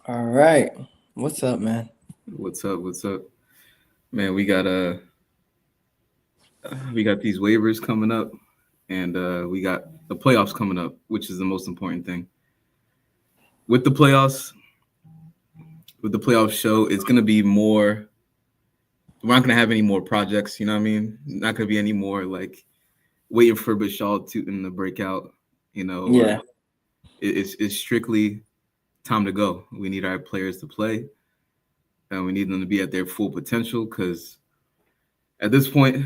All right. What's up, man? What's up? What's up, man? We got these waivers coming up, and we got the playoffs coming up, which is the most important thing. With the playoffs, with the playoff show, it's gonna be more. We're not gonna have any more projects. You know what I mean? Not gonna be any more like waiting for Bashal to in the breakout. Or Yeah. it's strictly time to go. We need our players to play, and we need them to be at their full potential. Because at this point,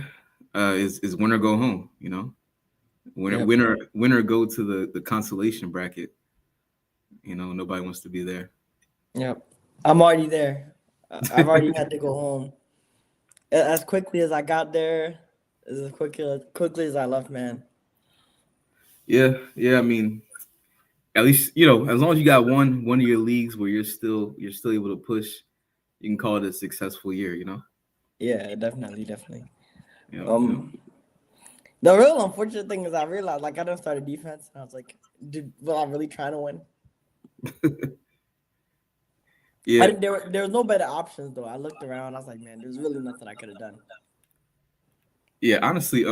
is winner go home. Winner, Yep. winner, winner go to the consolation bracket. Nobody wants to be there. Yep. I'm already there. I've already had to go home. As quickly as I got there, as quickly as I left, man. Yeah, yeah. I mean, at least as long as you got one of your leagues where you're still able to push, you can call it a successful year. Yeah, definitely, definitely. You know, you know. Um, the real unfortunate thing is I realized like I didn't start a defense, and I was like, dude, was I really trying to win? I Yeah, didn't. There was no better options though. I looked around. I was like, man, there's really nothing I could have done. yeah. Honestly,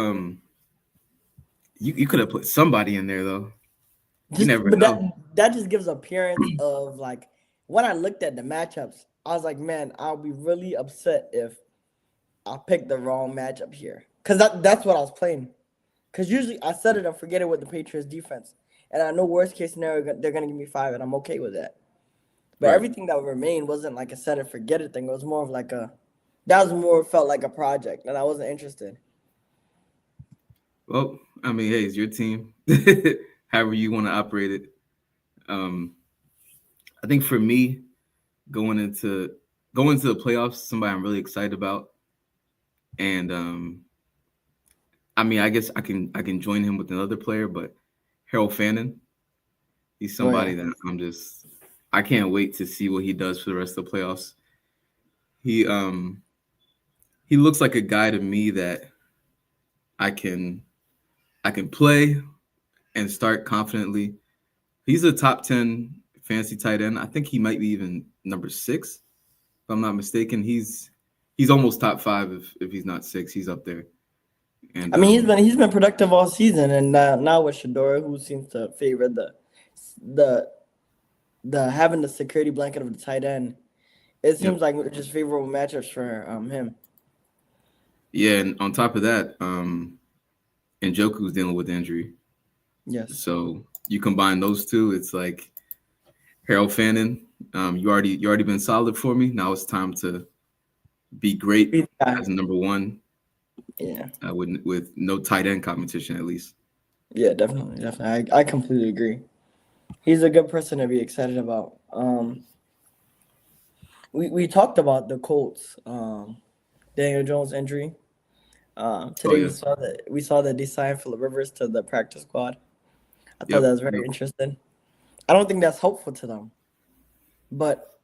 you could have put somebody in there though. You Just never but that know. that just gives appearance of like when I looked at the matchups, I was like, man, I'll be really upset if I picked the wrong matchup here. Cause that's what I was playing. Cause usually I set it and forget it with the Patriots defense. And I know worst case scenario they're gonna give me five and I'm okay with that. But Right. everything that remained wasn't like a set and forget it thing. It was more of like a that was more felt like a project and I wasn't interested. Well, I mean, hey, it's your team. However you want to operate it. Um, I think for me, going into going into the playoffs, somebody I'm really excited about, and I mean, I guess I can join him with another player, but Harold Fannin, he's Oh yeah. somebody that I can't wait to see what he does for the rest of the playoffs. He um he looks like a guy to me that I can I can play and start confidently. He's a top 10 fantasy tight end. I think he might be even number 6, if I'm not mistaken. He's almost top 5 if he's not 6. He's up there. And I mean he's been productive all season and now with Shadora who seems to favor the the having the security blanket of the tight end, it yep. seems like just favorable matchups for him. Yeah, and on top of that, Njoku's dealing with injury. Yes. So you combine those two, it's like Harold Fannin, you already been solid for me. Now it's time to be great He's the guy. as a number one, Yeah. with no tight end competition at least. Yeah, definitely, definitely. I completely agree. He's a good person to be excited about. We talked about the Colts, Daniel Jones injury. Oh Today yeah, we saw that they signed Phillip Rivers to the practice squad. I thought yep, that was very yep. interesting. I don't think that's helpful to them, but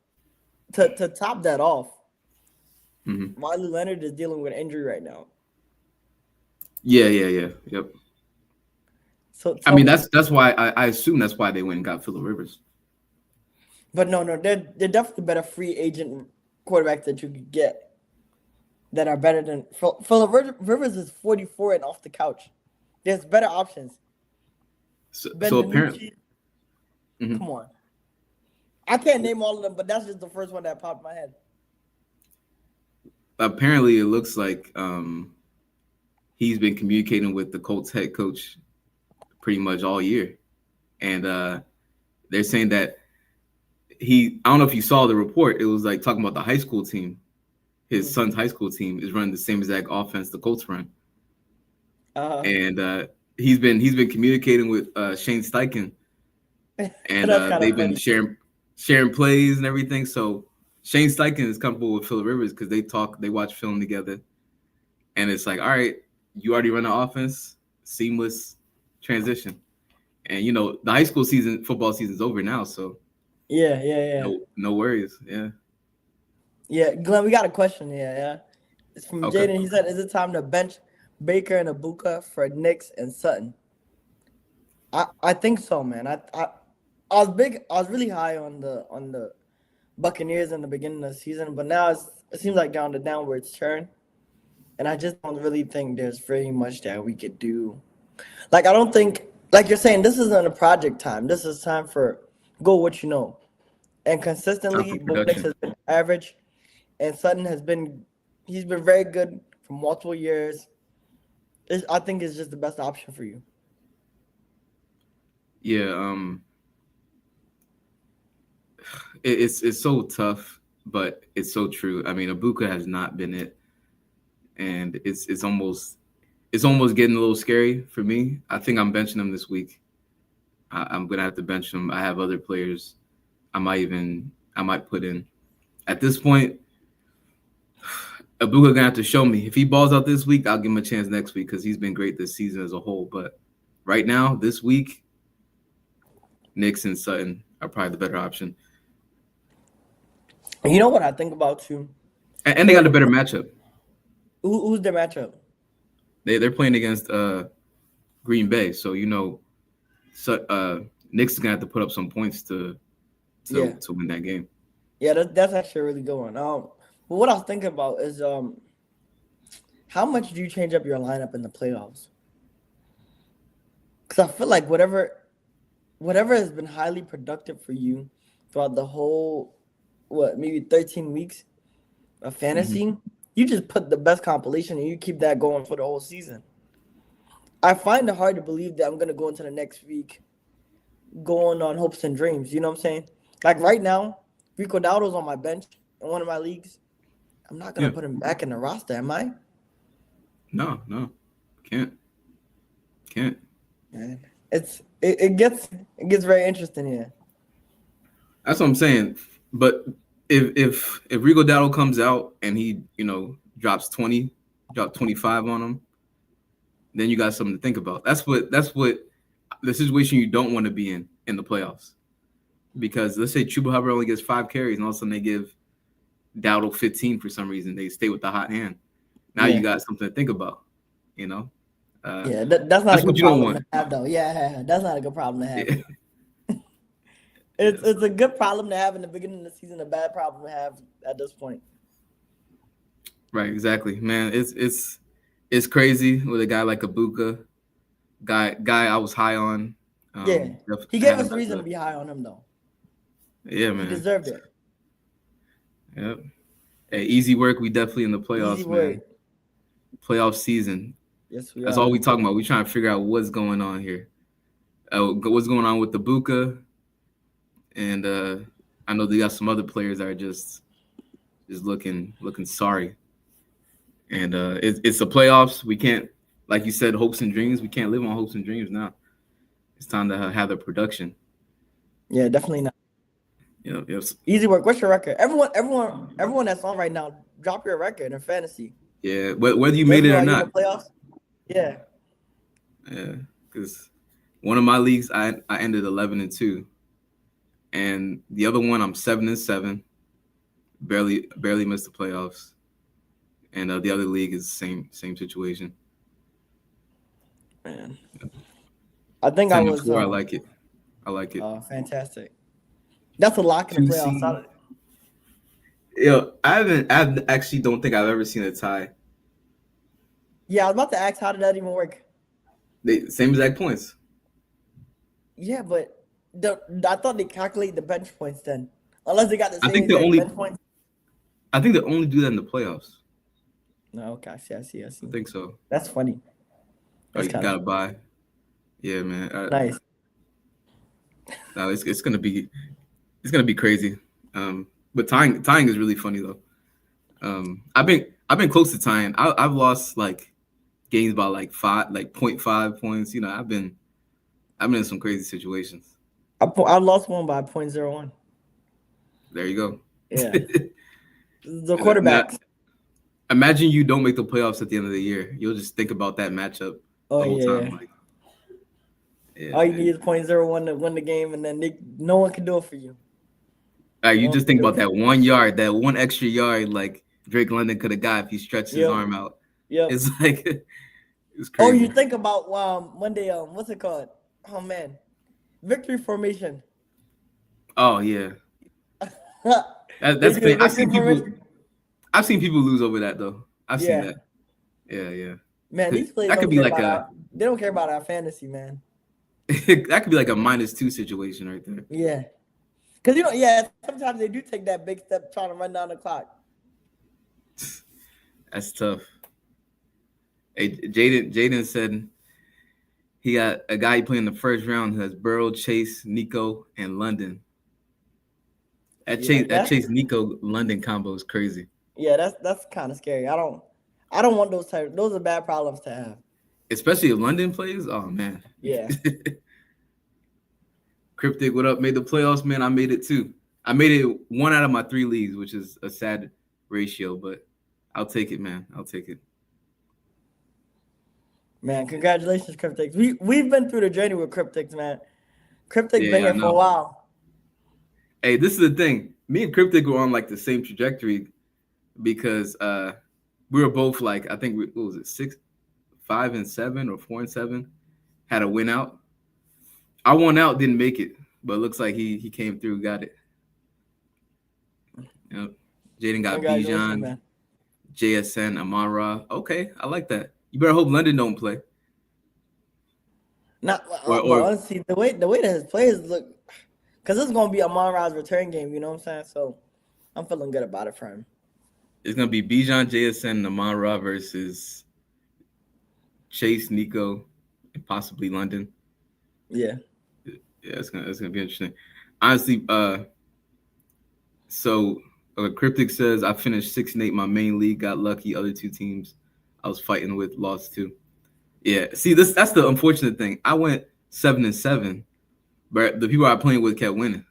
to top that off, Hmm. Wiley Leonard is dealing with injury right now. Yeah, yeah, yeah, yep. So I tell mean, me, that's why I assume that's why they went and got Phillip Rivers. but no, no, they're definitely better free agent quarterbacks that you could get that are better than Phillip Rivers is 44 and off the couch. There's better options. Ben So apparently, DiNucci, mhm. come on. I can't name all of them, but that's just the first one that popped in my head. Apparently it looks like he's been communicating with the Colts head coach pretty much all year, and they're saying that I don't know if you saw the report. It was like talking about the high school team. His Mm-hmm. son's high school team is running the same exact offense the Colts run, Uh, and he's been communicating with Shane Steichen, and that's kind of they've been funny. sharing plays and everything. So Shane Steichen is comfortable with Phillip Rivers because they watch film together, and it's like, all right, you already run the offense, seamless transition, and the high school football season's over now, so Yeah, yeah, yeah. no worries. Yeah. Yeah, Glenn, we got a question here. Yeah, it's from Okay. Jaden. He said, "Is it time to bench Baker and Abuka for Knicks and Sutton?" I think so, man. I was really high on the Buccaneers in the beginning of the season, but now it seems like down the downwards turn. And I just don't really think there's very much that we could do. Like, I don't think, like you're saying, this isn't a project time. This is time for go what you know. And Time for consistently, Bo Nix production. has been average, and Sutton he's been very good for multiple years. I think it's just the best option for you. Yeah, it's so tough, but it's so true. I mean, Ibuka has not been it, and it's almost getting a little scary for me. I think I'm benching him this week. I'm gonna have to bench him. I have other players. I might put in. At this point, Ibuka gonna have to show me. If he balls out this week, I'll give him a chance next week because he's been great this season as a whole. But right now, this week, Knicks and Sutton are probably the better option. And you know what I think about too? And they got a better matchup. Who's their matchup? They're playing against Green Bay, so Knicks is gonna have to put up some points to win that game. Yeah, that's actually a really good one. But what I was thinking about is how much do you change up your lineup in the playoffs? Because I feel like whatever has been highly productive for you throughout the whole maybe 13 weeks of fantasy, you just put the best compilation and you keep that going for the whole season. I find it hard to believe that I'm gonna go into the next week going on hopes and dreams. You know what I'm saying? Like right now, Rico Dowdle's on my bench in one of my leagues. I'm not gonna put him back in the roster, am I? No, can't. Man, it gets very interesting here. That's what I'm saying. But if Rico Dowdle comes out and he drops 25 on him, then you got something to think about. That's what the situation you don't want to be in the playoffs. Because let's say Chuba Hubbard only gets 5 carries and all of a sudden they give Dowdle 15 for some reason. They stay with the hot hand. Now you got something to think about, that's not a good problem to have, though. Yeah, that's not a good problem to have. Yeah. It's a good problem to have in the beginning of the season, a bad problem to have at this point. Right, exactly. Man, it's crazy with a guy like Ibuka. Guy I was high on. He gave us reason to be high on him, though. Yeah, man. He deserved it. Yep. Hey, easy work. We definitely in the playoffs, man. Playoff season. Yes, we are. That's all we talking about. We trying to figure out what's going on here. What's going on with the Ibuka, and I know they got some other players that are just looking sorry. And it's the playoffs. We can't, like you said, hopes and dreams. We can't live on hopes and dreams now. It's time to have the production. Yeah, definitely not. Yep. Easy work. What's your record? Everyone that's on right now, drop your record in fantasy. Yeah, whether you made it or not. In the playoffs. Yeah. Yeah, because one of my leagues I ended 11-2, and the other one I'm 7-7, barely missed the playoffs, and the other league is the same situation. Man, I think I was. I like it. Oh, fantastic! That's a lock in the playoffs. I actually don't think I've ever seen a tie. Yeah, I was about to ask, how did that even work? Same exact points. Yeah, but I thought they calculate the bench points then, unless they got the same bench points. I think they only do that in the playoffs. No, okay, I see. I think so. That's funny. You gotta buy. Yeah, man. Nice. No, it's gonna be crazy. But tying is really funny though. I've been close to tying. I've lost like games by like 0.5 points. I've been in some crazy situations. I lost one by 0.01. There you go. Yeah. The quarterbacks. Imagine you don't make the playoffs at the end of the year. You'll just think about that matchup the whole time. All you need is 0.01 to win the game, and then no one can do it for you. You just think about that 1 yard, that one extra yard, like Drake London could have got if he stretched his arm out. Yeah, it's like it's crazy. Oh, you think about Monday? What's it called? Oh man, victory formation. Oh yeah. That's the thing. I've Victory seen formation. people. I've seen people lose over that though. I've seen Yeah, that. Yeah. man, these players That could don't be care like about a our. They don't care about our fantasy, man. that could be like a -2 situation right there. Yeah, because yeah, sometimes they do take that big step trying to run down the clock. That's tough. Hey, Jaden said he got a guy he played in the first round who has Burrow, Chase, Nico, and London. Yeah, That Chase Nico London combo is crazy. yeah, that's kind of scary. I don't want those type. Those are bad problems to have. Especially if London plays. Oh man. Yeah. Cryptic, what up? Made the playoffs, man. I made it too. I made it 1 out of my 3 leagues, which is a sad ratio, but I'll take it, man. I'll take it. Man, congratulations, Cryptics. We've been through the journey with Cryptics, man. Cryptic's been Yeah, I here for a know. while. Hey, this is the thing. Me and Cryptic were on like the same trajectory because we were both like, I think what was it, 6, 5 and 7 or 4 and 7, had a win out. I won out, didn't make it, but it looks like he came through, got it. Yep. Jaden got Congratulations, Bijan, man. JSN, Amara. Okay, I like that. You better hope London don't play. Not, Or but honestly, the way that his players look, because this is gonna be a Monrad's return game. You know what I'm saying? So I'm feeling good about it for him. it's gonna be Bijan, JSN, and Amara versus Chase, Nico, and possibly London. Yeah. Yeah, it's gonna be interesting. Honestly, so Cryptic says I finished 6-8 my main league, got lucky. Other 2 teams I was fighting with lost to. Yeah, see that's the unfortunate thing. I went 7 and 7, but the people I playing with kept winning.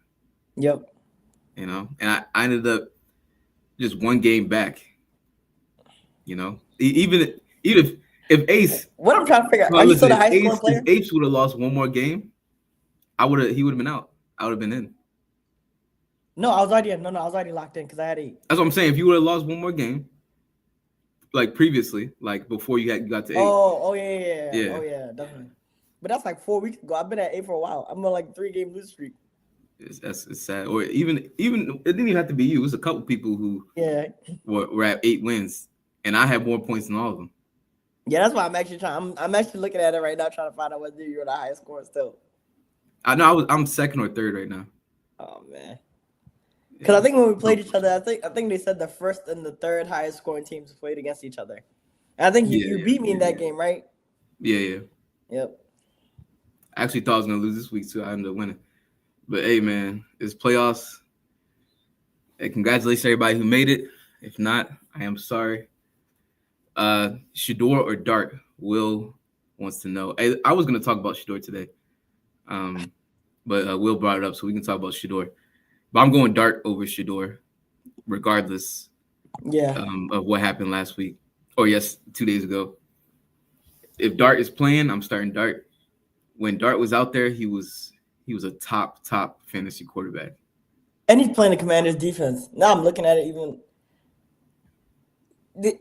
Yep. You know, and I ended up just 1 game back. You know, even if Ace, What I'm trying to figure out, well, are you still listen, the high scoring If player? Ace would have lost 1 more game, he would have been out. I would have been in. No, I was already locked in because I had 8. That's what I'm saying. If you would have lost 1 more game, like previously, like before you got to 8. Oh yeah. Yeah. Oh yeah, definitely. But that's like 4 weeks ago. I've been at 8 for a while. I'm on like 3-game lose streak. It's sad. Or even it didn't even have to be you. It was a couple people who were at 8 wins, and I had more points than all of them. Yeah, that's why I'm actually trying. I'm actually looking at it right now, trying to find out whether you're the highest scorer still. I know I'm 2nd or 3rd right now. Oh man. Because I think when we played each other, I think they said the 1st and the 3rd highest scoring teams played against each other. And I think you beat me in that game, right? Yeah. Yep. I actually thought I was gonna lose this week too. I ended up winning. But hey, man, it's playoffs. Hey, congratulations to everybody who made it. If not, I am sorry. Shador or Dart? Will wants to know. Hey, I was gonna talk about Shador today, but Will brought it up, so we can talk about Shador. But I'm going Dart over Shador, regardless. Yeah. Of what happened last week, or 2 days ago. If Dart is playing, I'm starting Dart. When Dart was out there, he was a top fantasy quarterback. And he's playing the Commanders defense. Now I'm looking at it even.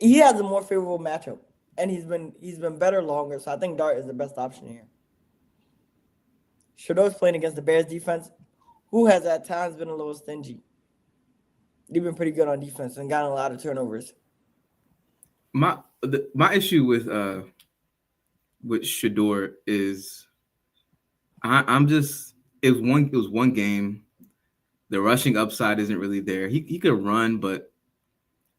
He has a more favorable matchup, and he's been better longer. So I think Dart is the best option here. Shador's playing against the Bears defense, who has at times been a little stingy. They've been pretty good on defense and gotten a lot of turnovers. My issue with Shador is I'm just it was one game. The rushing upside isn't really there. He could run, but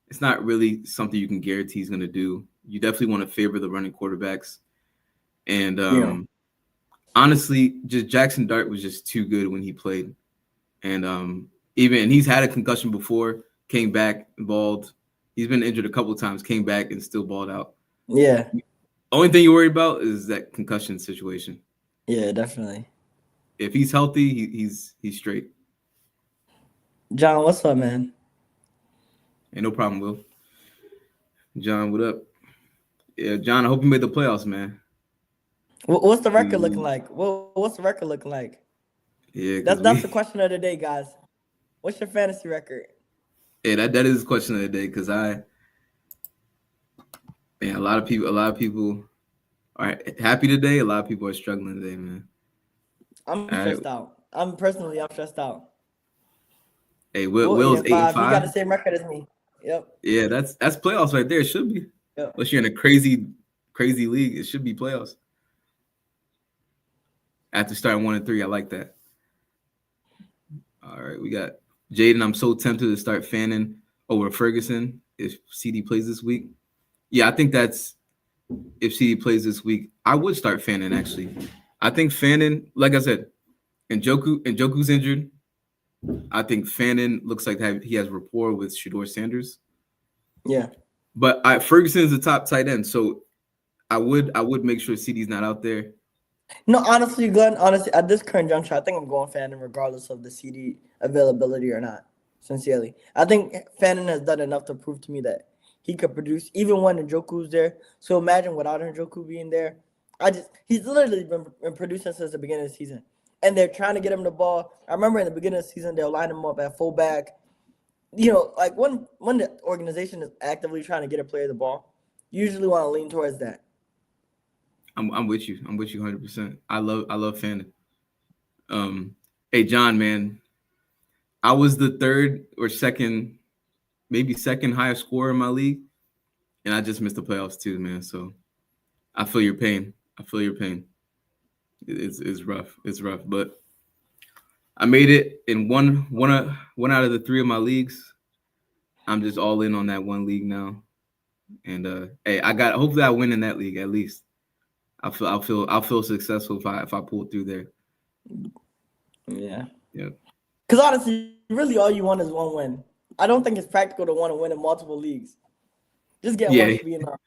it's not really something you can guarantee he's going to do. You definitely want to favor the running quarterbacks. And honestly, just Jackson Dart was just too good when he played. And he's had a concussion before, came back, balled. He's been injured a couple of times, came back and still balled out. Yeah. Only thing you worry about is that concussion situation. Yeah, definitely. If he's healthy, he's straight. John, what's up, man? Ain't no problem, Will. John, what up? Yeah, John, I hope you made the playoffs, man. What's the record looking like? What's the record looking like? Yeah, that's the question of the day, guys. What's your fantasy record? Yeah, that is the question of the day because a lot of people are happy today. A lot of people are struggling today, man. I'm stressed out. I'm stressed out. Hey, Will Will's 8-5. He got the 8-5. same record as me. Yep. Yeah, that's playoffs right there. It should be. Yep. Unless you're in a crazy league, it should be playoffs. After starting 1-3, I like that. All right, we got Jaden. I'm so tempted to start Fannin over Ferguson if CD plays this week. Yeah, I think that's if CD plays this week. I would start Fannin actually. I think Fannin, like I said, Njoku's injured. I think Fannin looks like he has rapport with Shador Sanders. Yeah. But Ferguson is the top tight end, so I would make sure CD's not out there. No, honestly, Glenn, honestly, at this current juncture, I think I'm going Fannin regardless of the CD availability or not. Sincerely. I think Fannin has done enough to prove to me that he could produce even when Njoku's there. So imagine without Njoku being there. He's literally been producing since the beginning of the season. And they're trying to get him the ball. I remember in the beginning of the season they'll line him up at fullback. You know, like when the organization is actively trying to get a player the ball, you usually want to lean towards that. I'm with you. I'm with you 100%. I love Fannin. Hey John, man, I was the third or second, maybe second highest scorer in my league, and I just missed the playoffs too, man. So I feel your pain. I feel your pain. It's rough. It's rough, but I made it in one out of the three of my leagues. I'm just all in on that one league now, and hey, hopefully I win in that league at least. I'll feel successful if I pull through there. Yeah. Yeah. Because honestly, really all you want is one win. I don't think it's practical to want to win in multiple leagues. Just get one to be enough.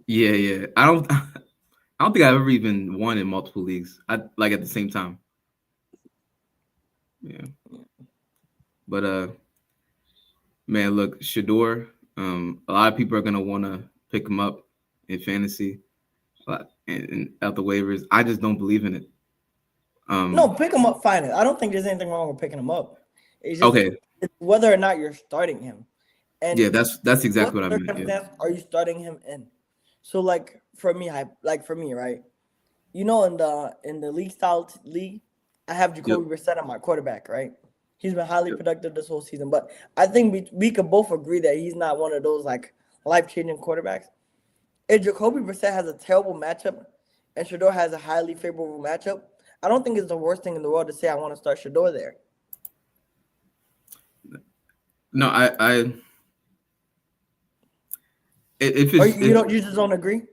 Yeah. I don't think I've ever even won in multiple leagues. Like at the same time. Yeah. But man, look, Shador, a lot of people are gonna want to pick him up in fantasy and out the waivers. I just don't believe in it. No, pick him up, fine. I don't think there's anything wrong with picking him up. It's just Okay. whether or not you're starting him. And yeah, that's exactly what I meant. Circumstance are you starting him in? So like for me, right? You know, in the league style league, I have Jacoby Brissett on my quarterback, right? He's been highly productive this whole season, but I think we could both agree that he's not one of those like life-changing quarterbacks. If Jacoby Brissett has a terrible matchup and Shador has a highly favorable matchup, I don't think it's the worst thing in the world to say I want to start Shador there. No, if it's you just don't agree?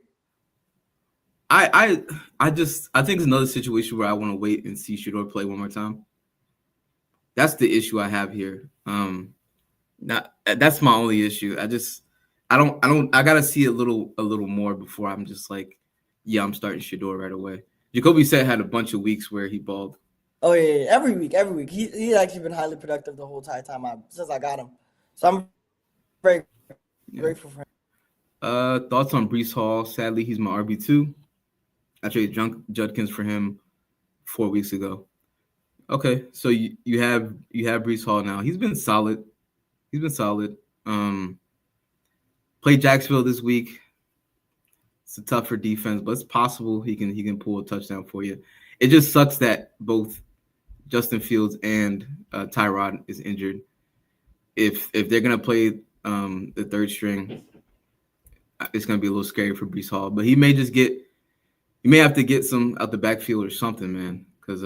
I think it's another situation where I want to wait and see Shador play one more time. That's the issue I have here. That's my only issue. I gotta see a little more before I'm just like, yeah, I'm starting Shador right away. Jacoby Brissett had a bunch of weeks where he balled. Oh yeah. Every week. He's actually been highly productive the whole entire time since I got him. So I'm very grateful for him. Thoughts on Breece Hall? Sadly, he's my RB2. I traded Judkins for him 4 weeks ago. Okay, so you have Breece Hall now. He's been solid. Played Jacksonville this week. It's a tougher defense, but it's possible he can pull a touchdown for you. It just sucks that both Justin Fields and Tyrod is injured. If they're gonna play the third string, it's gonna be a little scary for Breece Hall. But he may have to get some out the backfield or something, man, because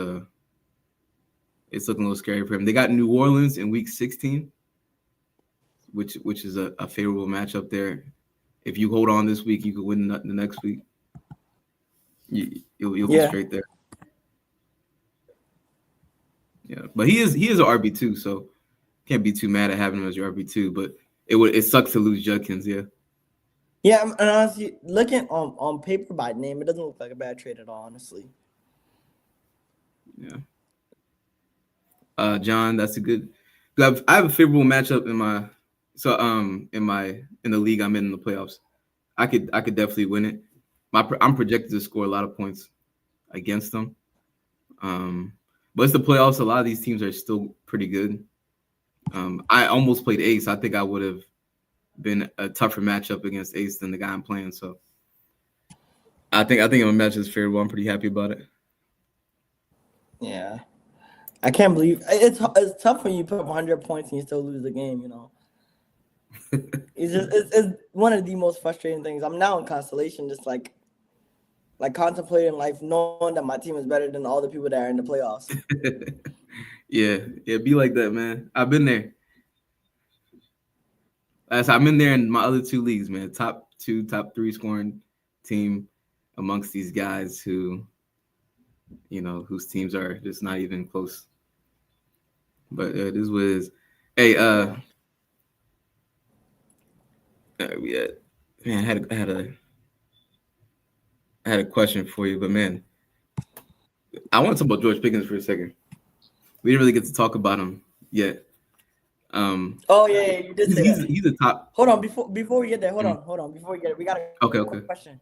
it's looking a little scary for him. They got New Orleans in Week 16, which is a favorable matchup there. If you hold on this week, you could win the next week. You'll be straight there. Yeah, but he is an RB2, so can't be too mad at having him as your RB2. But it sucks to lose Judkins, yeah. Yeah, and honestly, looking on paper by name, it doesn't look like a bad trade at all, honestly. Yeah. John, that's a good. I have a favorable matchup in the league I'm in the playoffs. I could definitely win it. I'm projected to score a lot of points against them. But it's the playoffs. A lot of these teams are still pretty good. I almost played Ace. I think I would have been a tougher matchup against Ace than the guy I'm playing. So I think my match is favorable. I'm pretty happy about it. Yeah. I can't believe it's tough when you put up 100 points and you still lose the game. It's one of the most frustrating things. I'm now in constellation, just like contemplating life, knowing that my team is better than all the people that are in the playoffs. Yeah, be like that, man. I've been there. I'm in there in my other two leagues, man. Top two, top three scoring team amongst these guys who, whose teams are just not even close. But it is what it is. Hey, yeah, man, I had a question for you, but man, I want to talk about George Pickens for a second. We didn't really get to talk about him yet. Oh yeah, you did say that. He's a top. Hold on, before we get there, Mm. hold on. Before we get it, we got a Okay, question.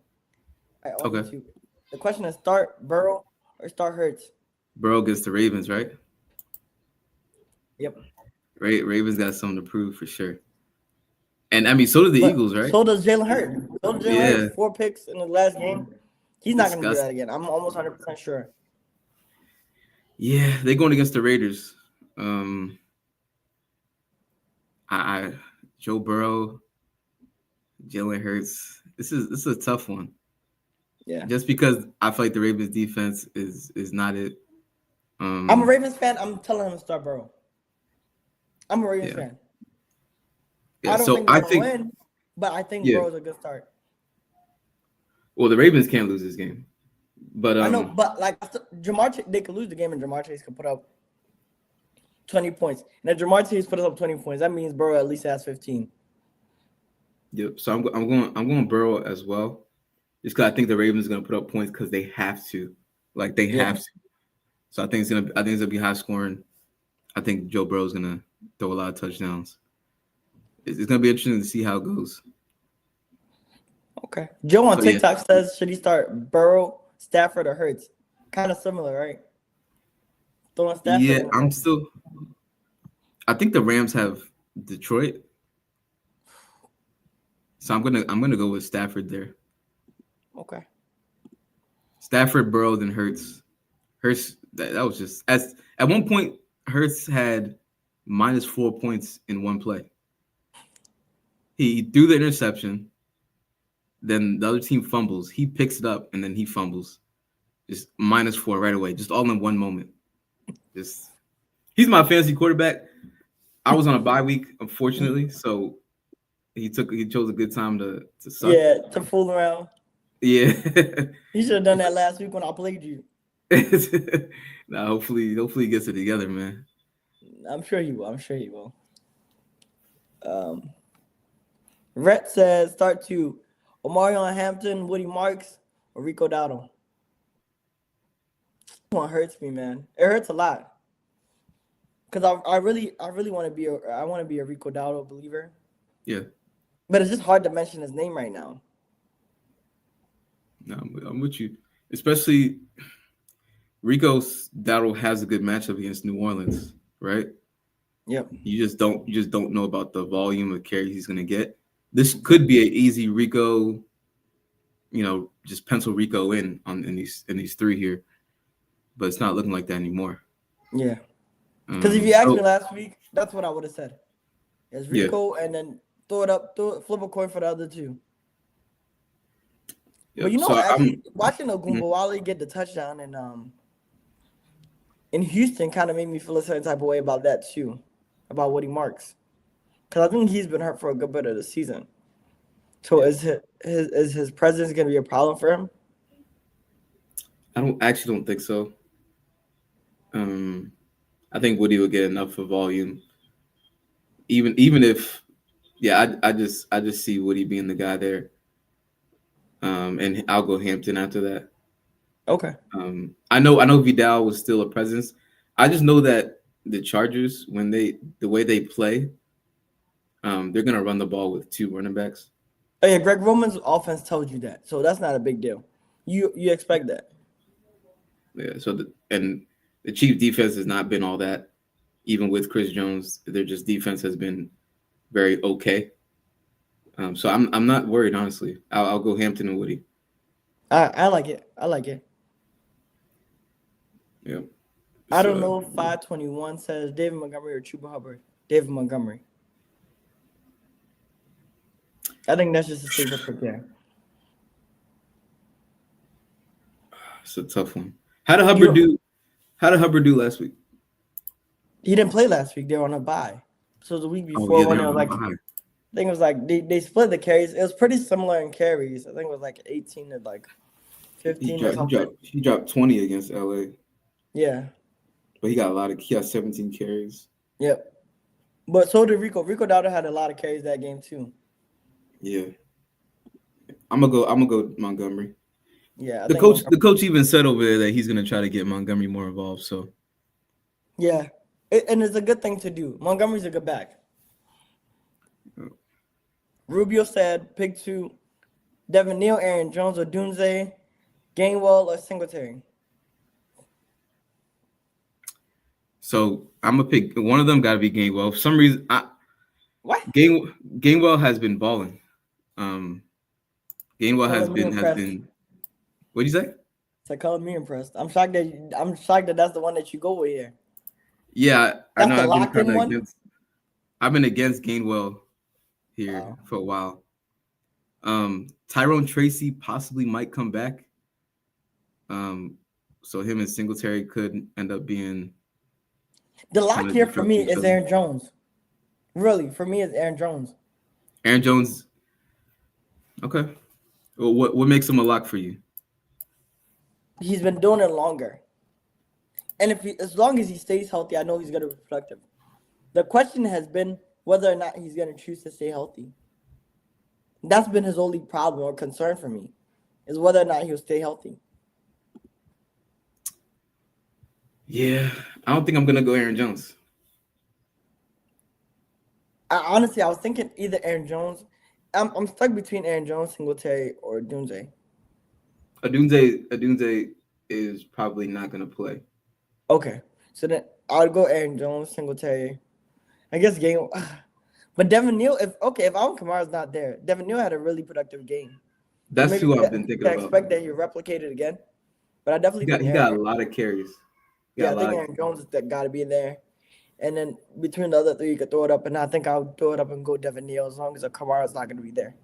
okay, All right, only okay. two. The question is: start Burrow or start Hurts? Burrow against the Ravens, right? Yep. Ravens got something to prove for sure. And I mean, so do the But Eagles, right? so does Jalen Hurts. So does Jalen Yeah, Hurts. 4 picks in the last game. He's not going to do disgusting. that again. I'm almost 100% sure. Yeah, they're going against the Raiders. Um, I Joe Burrow, Jalen Hurts. This is a tough one. Yeah. Just because I feel like the Ravens defense is not it. I'm a Ravens fan. I'm telling him to start Burrow. I'm a Ravens Yeah, fan. yeah. I don't So think I they're going to think win, but I think yeah. Burrow's a good start. Well, the Ravens can't lose this game, but I know, but like they could lose the game and Jamar Chase could put up 20 points. And if Jamar Chase puts up 20 points, that means Burrow at least has 15. yep. So I'm going Burrow as well, just because I think the Ravens are going to put up points because they have to, like they Yeah. have to. So I think it's gonna be high scoring. I think Joe Burrow's gonna throw a lot of touchdowns. It's gonna be interesting to see how it goes. Okay. Joe on So yeah, TikTok says, should he start Burrow, Stafford, or Hurts? Kind of similar, right? Throwing Stafford yeah. in the mix. I think the Rams have Detroit, so I'm gonna go with Stafford there. Okay. Stafford, Burrow, then Hurts. Hurts. That was just at one point Hurts had -4 points in one play. He threw the interception, then the other team fumbles. He picks it up and then he fumbles. Just -4 right away, just all in one moment. Just he's my fantasy quarterback. I was on a bye week, unfortunately, so he chose a good time to suck. Yeah, to fool around. Yeah. He should have done that last week when I played you. Nah, hopefully he gets it together, man. I'm sure he will. I'm sure he will. Rhett says, start to Omarion Hampton, Woody Marks, or Rico Dowdle. This one hurts me, man. It hurts a lot. Because I really want to be a Rico Dowdle believer. Yeah. But it's just hard to mention his name right now. No, I'm with you. Especially Rico Dowdle has a good matchup against New Orleans, right? Yep. You just don't know about the volume of carries he's gonna get. This could be an easy Rico, just pencil Rico in these three here, but it's not looking like that anymore. Yeah. Because if you asked me last week, that's what I would have said. It's Rico and then flip a coin for the other two. Yeah. But So actually, watching Ogunbowale get the touchdown in Houston kind of made me feel a certain type of way about that too, about Woody Marks, because I think he's been hurt for a good bit of the season. So is his presence going to be a problem for him? I don't think so. I think Woody will get enough of volume, even if, yeah, I just see Woody being the guy there. And I'll go Hampton after that. Okay. I know Vidal was still a presence. I just know that the Chargers, the way they play, they're gonna run the ball with two running backs. Oh yeah, Greg Roman's offense told you that, so that's not a big deal. You expect that. Yeah. So the Chiefs defense has not been all that. Even with Chris Jones, their just defense has been very okay. So I'm not worried, honestly. I'll go Hampton and Woody. I like it. I like it. Yeah. I don't So know if 521 says David Montgomery or Chuba Hubbard. David Montgomery. I think that's just a safer pick there. it's a tough one. How did Hubbard You do? How did Hubbard do last week? He didn't play last week. They were on a bye. So the week Oh before yeah, when they're it was on the like bye. I think it was like they split the carries. It was pretty similar in carries. I think it was like 18 to like He 15 or dropped. He something. dropped. He dropped 20 against LA, Yeah. but he got a lot of. He got 17 carries. Yep. But so did Rico. Rico Dowdle had a lot of carries that game too. Yeah, I'm gonna go. I'm gonna go Montgomery. Yeah, I The think coach. Montgomery. The coach even said over there that he's gonna try to get Montgomery more involved. So Yeah. And it's a good thing to do. Montgomery's a good back. Rubio said pick two Devin Neal, Aaron Jones, or Dunze, Gainwell, or Singletary. So I'm gonna pick one of them. Got to be Gainwell. For some reason, What? Gainwell has been balling. Gainwell Color has me been has impressed. been. What'd you say? So color me impressed. I'm shocked that that's the one that you go with here. Yeah, I That's know. the I've been locked kind in of one. against. I've been against Gainwell here Wow. for a while. Tyrone Tracy possibly might come back. So him and Singletary could end up being The kind lock of here for disrupt me each is other. Aaron Jones. Really, for me, it's Aaron Jones. Aaron Jones. Okay. Well, what makes him a lock for you? He's been doing it longer, and as long as he stays healthy, I know he's gonna be productive. The question has been whether or not he's gonna choose to stay healthy. That's been his only problem or concern for me, is whether or not he'll stay healthy. Yeah, I don't think I'm gonna go Aaron Jones. Honestly, I was thinking either Aaron Jones. I'm stuck between Aaron Jones, Singletary, or Dunze. Adunze is probably not gonna play. Okay, so then I'll go Aaron Jones, Singletary. I guess game. But Devin Neal, if Alvin Kamara's not there, Devin Neal had a really productive game. So That's maybe who you I've been thinking can about. expect that he replicate it again. But I definitely think He Aaron. got a lot of carries. He got Yeah, a I think lot. Aaron Jones is that got to be there. And then between the other three, you could throw it up. And I think I'll throw it up and go Devin Neal as long as Kamara's not going to be there.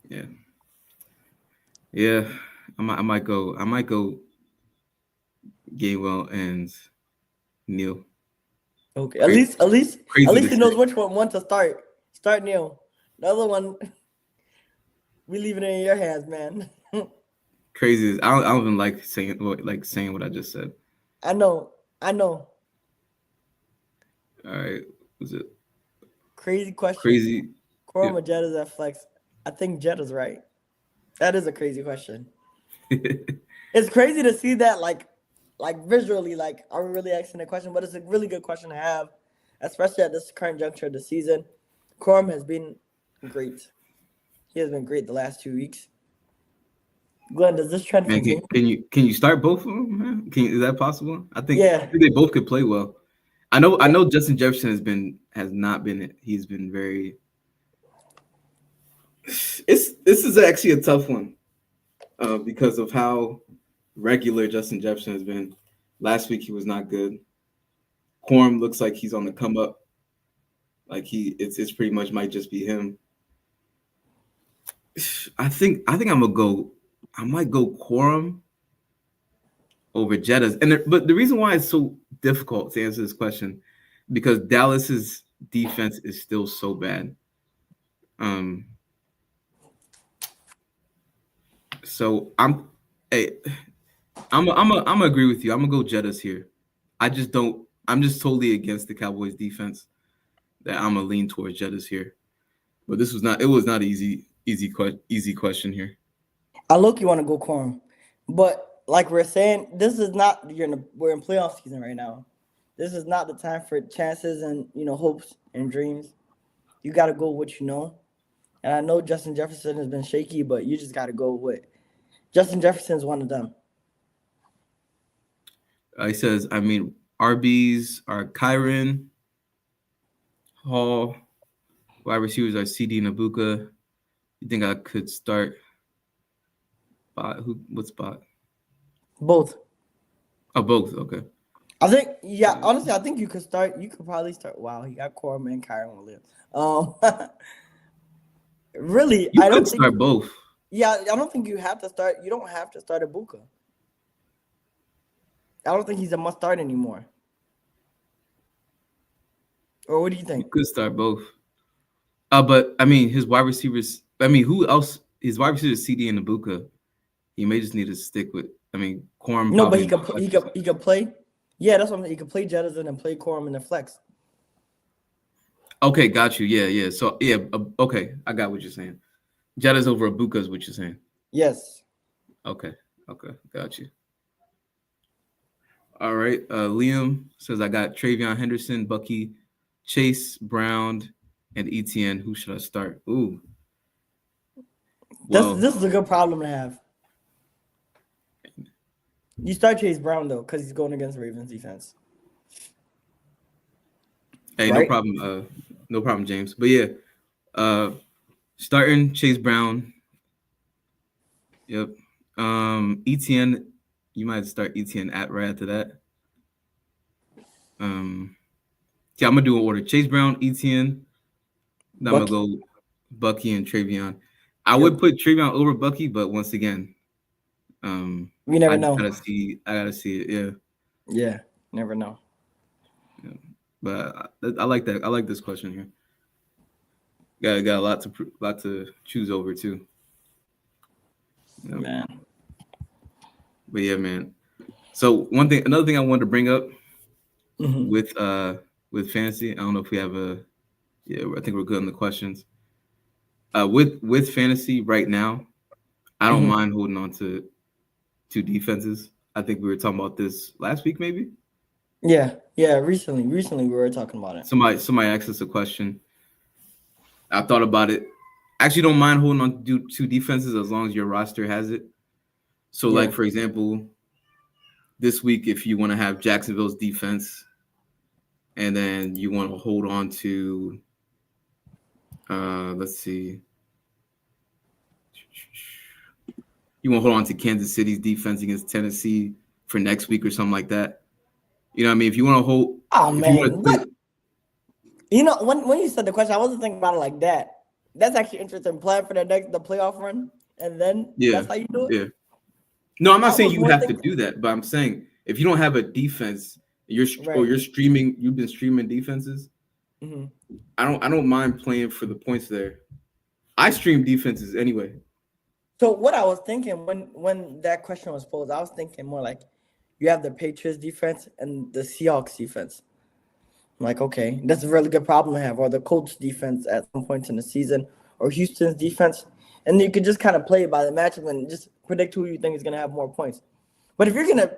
Yeah. Yeah. I might go. Gainwell and Neal. Okay, at Crazy least to he say. knows which one to start. Start Neal. The other one, we leave it in your hands, man. Crazy. I don't even like saying what I just said. I know. All right. Was it Crazy question. crazy? Corum Yep. or Jetta's at flex? I think Jetta's right. That is a crazy question. It's crazy to see that, like visually, like I'm really asking a question, but it's a really good question to have, especially at this current juncture of the season. Corum has been great. He has been great the last 2 weeks. Glenn, does this trend Man, continue? can you start both of them? Man? Is that possible? I think Yeah. they both could play well. I know Justin Jefferson has not been. He's been very. This is actually a tough one, because of how regular Justin Jefferson has been. Last week he was not good. Quorum looks like he's on the come up. Like it's pretty much might just be him. I think I'm gonna go. I might go Quorum over Jettas, but the reason why it's so difficult to answer this question because Dallas's defense is still so bad. So I'm gonna agree with you. I'm gonna go Jettas here. I just don't. I'm just totally against the Cowboys defense. That I'm gonna lean towards Jettas here. But this was not. It was not an easy question here. I look, you want to go Corum, but like we're saying, this is not we're in playoff season right now. This is not the time for chances and hopes and dreams. You got to go with what you know. And I know Justin Jefferson has been shaky, but you just got to go with Justin Jefferson's one of them. He says, RBs are Kyron, Hall, wide receivers are CD and Abuka. You think I could start Bot? What's Bot? Both. Oh, both. Okay. I think, yeah, honestly, I think you could start. You could probably start. Wow, he got Corum and Kyron Williams. Really, You I could don't think. start both. Yeah, I don't think you have to start. You don't have to start Ibuka. I don't think he's a must start anymore. Or what do you You think? could start both. But I mean, his wide receivers. I mean, who else? His wide receivers, CD and Ibuka. He may just need to stick with. I mean, Quorum No, but probably he in the could. flex He or could. He something. could play. Yeah, that's what I'm saying. He could play Jettison and play Corum in the flex. Okay, got you. Yeah, yeah. So yeah, okay, I got what you're saying. Jetta's over Ibuka is what you're saying. Yes. Okay, okay, got you. All right. Liam says I got Travion Henderson, Bucky, Chase Brown, and ETN. Who should I start? Ooh. Well, This is a good problem to have. You start Chase Brown though, because he's going against Ravens defense. hey, Right? no problem, James. But yeah, starting Chase Brown. Yep. ETN, you might start ETN at right after that. Yeah, I'm gonna do an order. Chase Brown, ETN. Then I'm gonna Bucky. go Bucky and Travion. I Yep. would put Travion over Bucky, but once again, You never I just know. gotta see. I gotta see it. Yeah. Yeah. Never know. Yeah. But I like that. I like this question here. Got a lot to choose over too. Yep. Man. But yeah, man. So another thing I wanted to bring up Mm-hmm. with fantasy. I don't know if we have a. Yeah, I think we're good on the questions. With fantasy right now, I don't Mm-hmm. mind holding on to two defenses. I think we were talking about this last week, maybe. Yeah. Yeah. Recently we were talking about it. Somebody asked us a question. I thought about it. I actually don't mind holding on to do two defenses as long as your roster has it. So, Yeah. like for example, this week, if you want to have Jacksonville's defense, and then you want to hold on to, let's see, you want to hold on to Kansas City's defense against Tennessee for next week or something like that. You know what I mean? If you want to hold, Oh if you want man. to What? play, You know, when you said the question, I wasn't thinking about it like that. That's actually interesting. Plan for the playoff run, and then yeah, that's how you do it. yeah. No, I'm not I saying was you more have to thinking, do that, but I'm saying if you don't have a defense, right. you're streaming, you've been streaming defenses. Mm-hmm. I don't mind playing for the points there. I stream defenses anyway. So what I was thinking when that question was posed, I was thinking more like you have the Patriots defense and the Seahawks defense. I'm like, okay, that's a really good problem to have, or the Colts defense at some points in the season, or Houston's defense, and you could just kind of play it by the matchup and just predict who you think is gonna have more points. But if you're gonna,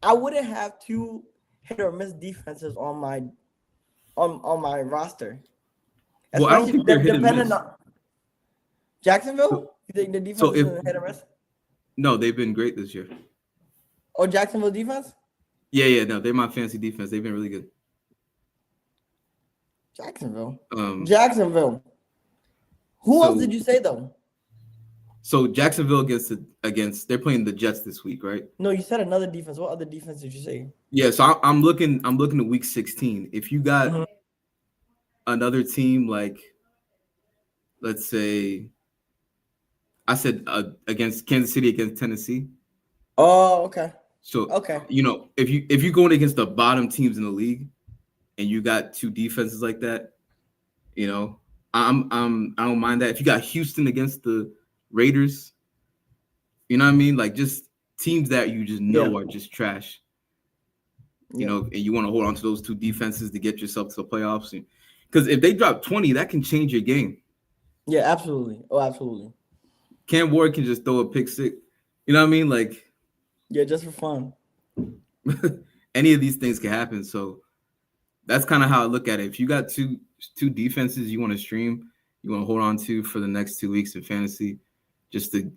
I wouldn't have two hit or miss defenses on my roster, Well, I don't especially think they're hit and depending miss. on Jacksonville. You think the defense So is if gonna hit or miss? no, they've been great this year. Or Jacksonville defense? Yeah, no, they're my fancy defense. They've been really good. Jacksonville. Um, Jacksonville. Who else so did you say though? so Jacksonville against they're playing the Jets this week, right? No, you said another defense. What other defense did you say? Yeah, so I'm looking at week 16. If you got Mhm. another team like let's say I said against Kansas City against Tennessee. Oh, okay. So Okay. if you're going against the bottom teams in the league and you got two defenses like that, you know, I don't mind that. If you got Houston against the Raiders, you know what I mean? Like just teams that you just Yeah. know are just trash, you Yeah. know, and you want to hold on to those two defenses to get yourself to the playoffs. Because if they drop 20, that can change your game. Yeah, absolutely. Oh, absolutely. Cam Ward can just throw a pick six. You know what I mean? Like Yeah, just for fun. any of these things can happen. So that's kind of how I look at it. If you got two defenses you want to stream, you want to hold on to for the next 2 weeks in fantasy, just to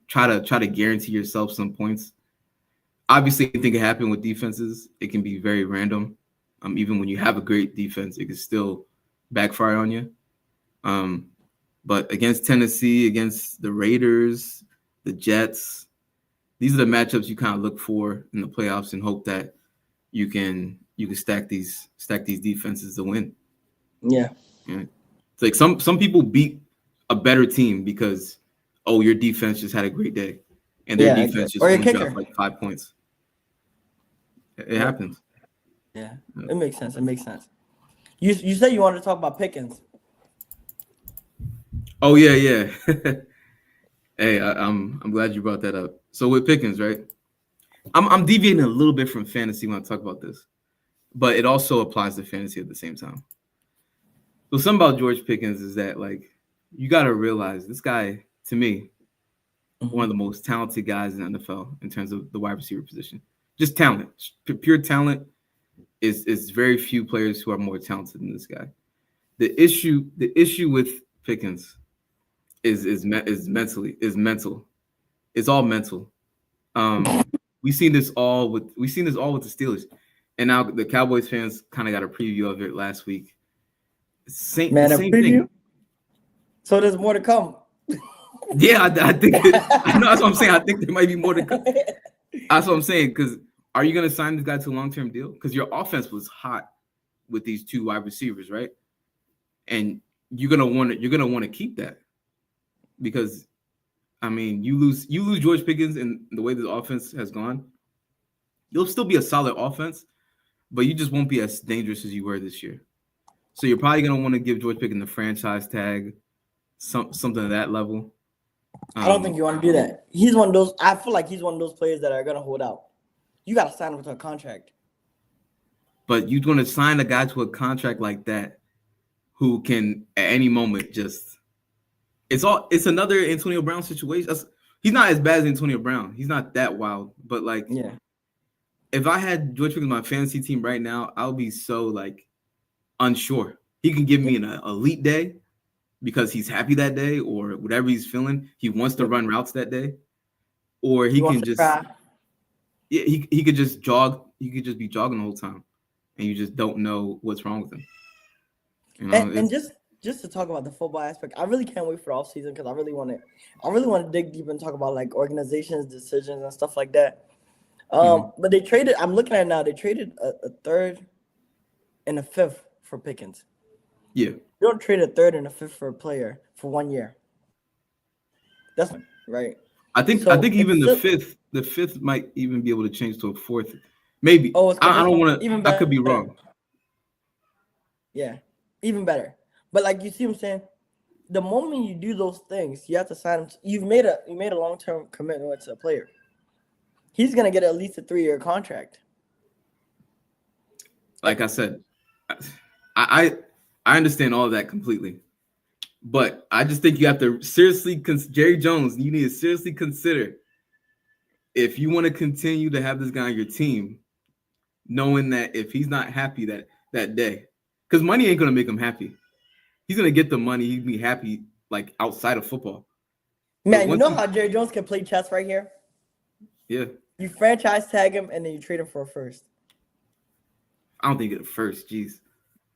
try to guarantee yourself some points. Obviously, anything can happen with defenses. It can be very random. Even when you have a great defense, it can still backfire on you. But against Tennessee, against the Raiders, the Jets, these are the matchups you kind of look for in the playoffs and hope that you can stack these defenses to win. Yeah. It's like some people beat a better team because your defense just had a great day and their defense just or your only dropped kicker. like 5 points. It happens. Yeah, it makes sense. It makes sense. You said you wanted to talk about Pickens. Oh yeah. Hey, I'm glad you brought that up. So with Pickens, right? I'm deviating a little bit from fantasy when I talk about this, but it also applies to fantasy at the same time. So something about George Pickens is that like you got to realize this guy, to me, one of the most talented guys in the NFL in terms of the wide receiver position. Just talent, pure talent. Is very few players who are more talented than this guy. The issue with Pickens is mental. It's all mental. We've seen this all with the Steelers, and now the Cowboys fans kind of got a preview of it last week. A Same preview? thing. So there's more to come. Yeah, I think I know that's what I'm saying. I think there might be more to come. That's what I'm saying. Because are you going to sign this guy to a long-term deal? Because your offense was hot with these two wide receivers, right? And you're gonna want to keep that because, I mean, you lose George Pickens and the way the offense has gone, you'll still be a solid offense, but you just won't be as dangerous as you were this year. So you're probably gonna want to give George Pickens the franchise tag, something at that level. I don't think you want to do that. He's one of those. I feel like he's one of those players that are gonna hold out. You got to sign him to a contract. But you're going to sign a guy to a contract like that who can at any moment just it's another Antonio Brown situation. He's not as bad as Antonio Brown. He's not that wild. But like if I had George Pickens on my fantasy team right now, I would be so like unsure. He can give me an elite day because he's happy that day or whatever he's feeling. He wants to run routes that day. Or he can just he could just jog. He could just be jogging the whole time. And you just don't know what's wrong with him. You know, and just to talk about the football aspect, I really can't wait for the offseason because I really want to dig deep and talk about like organizations, decisions, and stuff like that. But they traded. I'm looking at it now. They traded a third and a fifth for Pickens. Yeah, you don't trade a third and a fifth for a player for 1 year. That's right. I think even the fifth might even be able to change to a fourth. Maybe. Oh, I don't want to. I could be wrong. Yeah, even better. But like you see what I'm saying? The moment you do those things, you have to sign him. You made a long-term commitment to a player. He's gonna get at least a 3-year contract. Like I said, I understand all of that completely, but I just think you have to seriously Jerry Jones. You need to seriously consider if you want to continue to have this guy on your team, knowing that if he's not happy that day, because money ain't gonna make him happy. He's gonna get the money. He'd be happy like outside of football. Man, you know how Jerry Jones can play chess right here? Yeah. You franchise tag him and then you trade him for a first. I don't think it's a first. Jeez.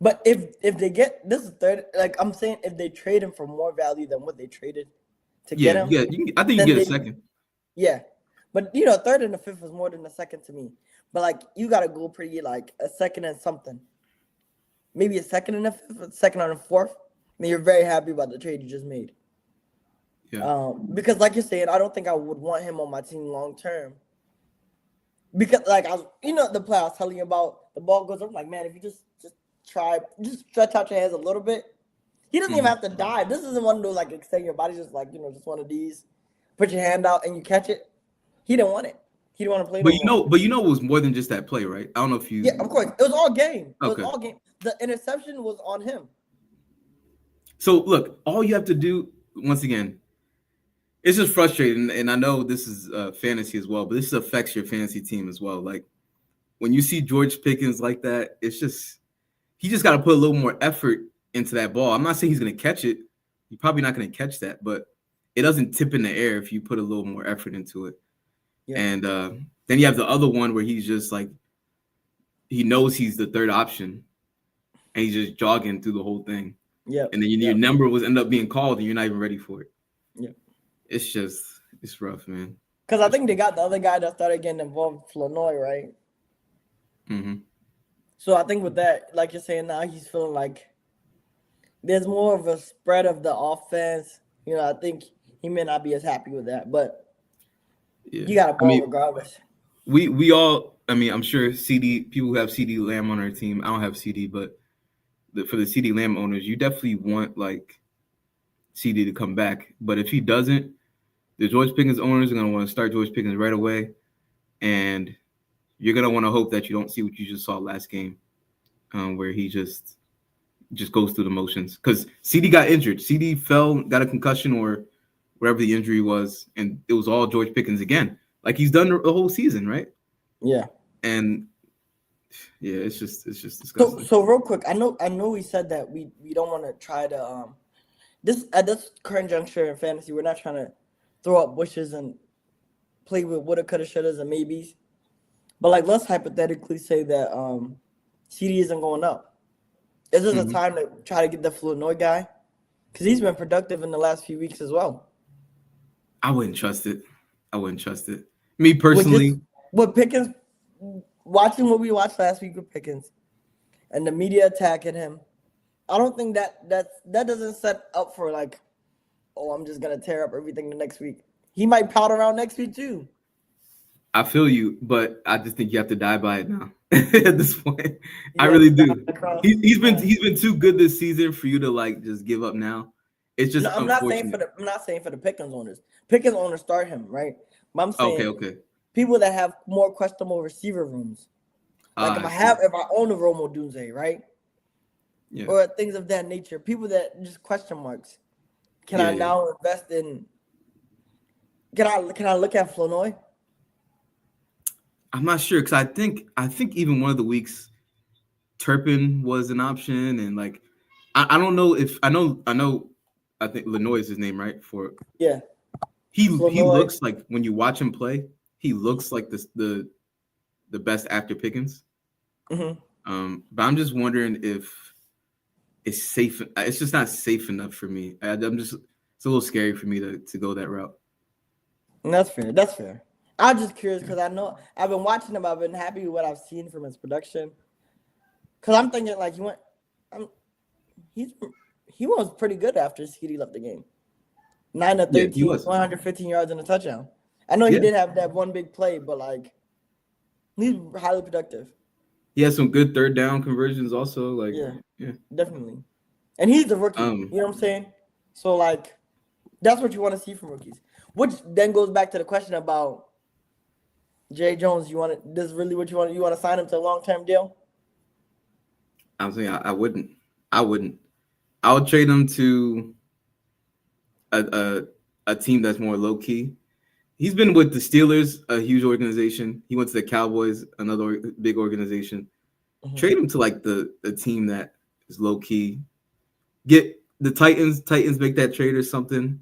But if they get this is third, like I'm saying, if they trade him for more value than what they traded to get him, I think you get a second. Yeah, but third and a fifth is more than a second to me. But like you gotta go pretty like a second and something, maybe a second and a fifth, a second and a fourth. I mean, you're very happy about the trade you just made. Yeah. Because like you're saying, I don't think I would want him on my team long term. Because like I was, the play I was telling you about, the ball goes up. Like, man, if you just stretch out your hands a little bit, he doesn't even have to dive. This isn't one of those like extend your body, just like just one of these. Put your hand out and you catch it. He didn't want it. He didn't want to play. But it was more than just that play, right? I don't know if you. Yeah, of course, it was all game. It okay. was all game. The interception was on him. So look, all you have to do once again. It's just frustrating, and I know this is fantasy as well, but this affects your fantasy team as well. Like when you see George Pickens like that, it's just he just got to put a little more effort into that ball. I'm not saying he's going to catch it. You're probably not going to catch that, but it doesn't tip in the air if you put a little more effort into it. Yeah. And then you have the other one where he's just like he knows he's the third option, and he's just jogging through the whole thing. Yeah. And then your number was end up being called, and you're not even ready for it. Yeah. It's rough, man. Because I think they got the other guy that started getting involved, Flournoy, right? Mm-hmm. So I think with that, like you're saying now, he's feeling like there's more of a spread of the offense. I think he may not be as happy with that, but Yeah. you got a I ball mean, regardless. we all. I mean, I'm sure CD people who have CD Lamb on our team. I don't have CD, but for the CD Lamb owners, you definitely want like CD to come back. But if he doesn't, the George Pickens owners are going to want to start George Pickens right away, and you're going to want to hope that you don't see what you just saw last game, where he just goes through the motions. Because CD got injured. CD fell, got a concussion or whatever the injury was, and it was all George Pickens again. Like he's done the whole season, right? Yeah. And yeah, it's just So disgusting. so real quick, I know we said that we don't want to try to this at this current juncture in fantasy, we're not trying to throw up bushes and play with woulda, coulda, shouldas, and maybes. But like, let's hypothetically say that CD isn't going up. Is this a Mm-hmm. time to try to get the Flournoy guy? Because he's been productive in the last few weeks as well. I wouldn't trust it. I wouldn't trust it. Me With just personally, with Pickens, watching what we watched last week with Pickens and the media attacking him, I don't think that doesn't set up for like, oh, I'm just gonna tear up everything the next week. He might pout around next week too. I feel you, but I just think you have to die by it now. At this point, I You have really to die do. across. He's been too good this season for you to like just give up now. It's No, just unfortunate. I'm not saying for the Pickens owners. Pickens owners start him, right? But I'm Okay, saying okay. people that have more questionable receiver rooms. Like I see. if I own a Romo Dunze, right? Yeah, Or things of that nature. People that just question marks. Can I yeah, yeah. now invest in? Can I look at Flournoy? I'm not sure because I think even one of the weeks Turpin was an option, and like I don't know if I know I think Lenoy is his name, right? For Yeah, he Flournoy. looks like when you watch him play, he looks like the best after Pickens. Hmm. But I'm just wondering if it's safe. It's just not safe enough for me. I'm just it's a little scary for me to go that route. And that's fair. That's fair. I'm just curious because I know I've been watching him. I've been happy with what I've seen from his production. Because I'm thinking like I'm, he's he was pretty good after CD left the game. 9 of Yeah, he 13, was. 115 yards and a touchdown. I know he Yeah, did have that one big play, but like he's highly productive. he has some good third down conversions also. Like, Yeah, yeah. definitely. And he's a rookie. Um, You know what I'm saying? So like that's what you want to see from rookies. Which then goes back to the question about Jay Jones. You want to this is really what you want? You want to sign him to a long term deal? I'm saying I wouldn't. I wouldn't. I would trade him to a, a team that's more low key. He's been with the Steelers, a huge organization. He went to the Cowboys, another big organization. Hmm. Trade him to like the team that is low key. Get the Titans. Titans make that trade or something.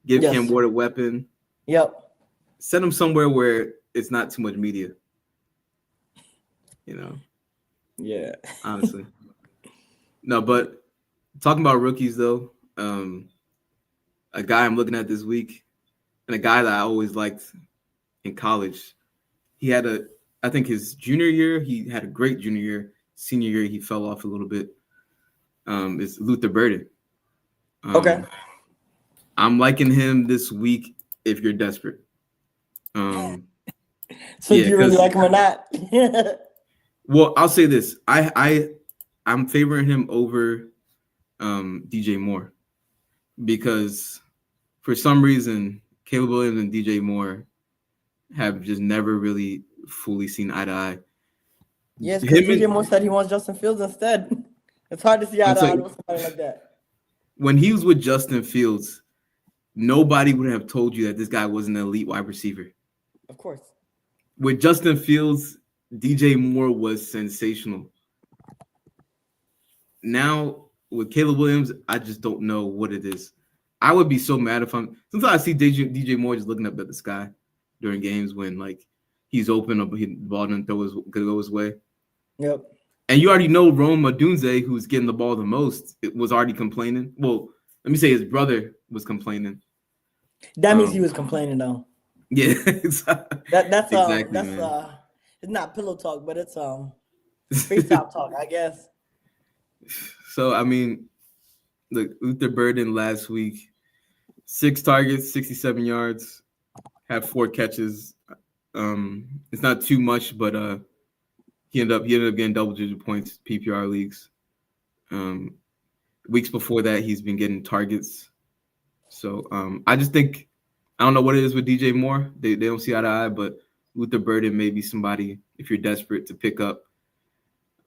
Give Cam Yes. Ward a weapon. Yep. Send him somewhere where it's not too much media. You know, Yeah. honestly. No, but talking about rookies though, a guy I'm looking at this week, and a guy that I always liked in college. He had I think his junior year, he had a great junior year. Senior year, he fell off a little bit. Is Luther Burden. Okay. Um, I'm liking him this week if you're desperate. Um, So do yeah, you really because like him or not? well, I'll say this: I'm favoring him over DJ Moore because for some reason Caleb Williams and DJ Moore have just never really fully seen eye to eye. Yes, because Him DJ and Moore said he wants Justin Fields instead. It's hard to see eye I'm to eye sorry, with somebody like that. when he was with Justin Fields, nobody would have told you that this guy was an elite wide receiver. Of course. With Justin Fields, DJ Moore was sensational. Now with Caleb Williams, I just don't know what it is. I would be so mad if sometimes I see DJ Moore just looking up at the sky during games when like he's open or the ball doesn't could go his way. Yep. And you already know Rome Odunze, who's getting the ball the most, was already complaining. Well, let me say his brother was complaining. That means he Um, was complaining though. Yeah, exactly, That's man. it's not pillow talk, but it's FaceTime talk, I guess. So I mean, look, Luther Burden last week, 6 targets, 67 yards, had 4 catches. It's not too much, but he ended up getting double-digit points PPR leagues. Um, Weeks before that, he's been getting targets. So I just think I don't know what it is with DJ Moore. They don't see eye to eye, but Luther Burden may be somebody if you're desperate to pick up.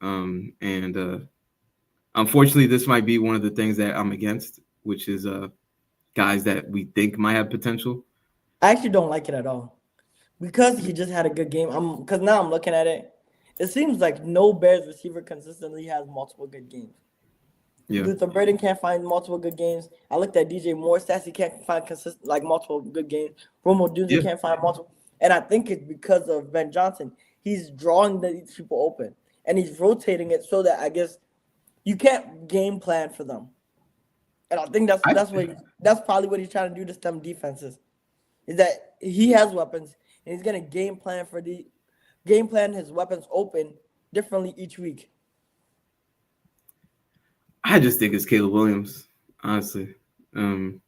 And unfortunately, this might be one of the things that I'm against, which is guys that we think might have potential. I actually don't like it at all because he just had a good game. Because now I'm looking at it. It seems like no Bears receiver consistently has multiple good games. Yeah, Luther Burden can't find multiple good games. I looked at DJ Moore stats. He can't find consistent like multiple good games. Romo Dunze yeah. can't find multiple. And I think it's because of Ben Johnson. He's drawing these people open and he's rotating it so that I guess you can't game plan for them. And I think I that's probably what he's trying to do to stem defenses. Is that he has weapons and he's gonna game plan his weapons open differently each week. I just think it's Caleb Williams, honestly. Um,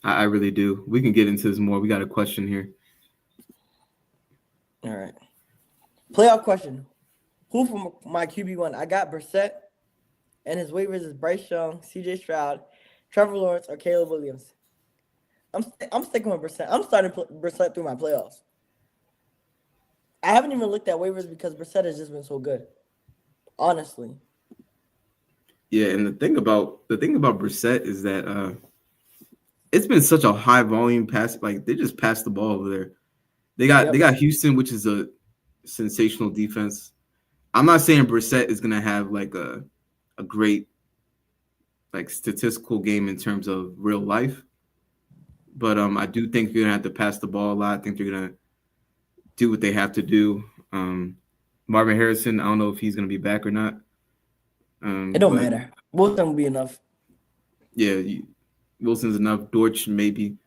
I really do. We can get into this more. We got a question here. All right. Playoff question. Who from my QB1? I got Brissett, and his waivers is Bryce Young, C.J. Stroud, Trevor Lawrence, or Caleb Williams. I'm sticking with Brissett. I'm starting Brissett through my playoffs. I haven't even looked at waivers because Brissett has just been so good. Honestly. Yeah, and the thing about Brissett is that it's been such a high volume pass. Like they just pass the ball over there. They Yep. got Houston, which is a sensational defense. I'm not saying Brissett is gonna have like a great like statistical game in terms of real life, but I do think you're gonna have to pass the ball a lot. I think they're gonna do what they have to do. Marvin Harrison, I don't know if he's gonna be back or not. It don't But matter. Both of them will be enough. yeah, Wilson's enough. Dortch maybe,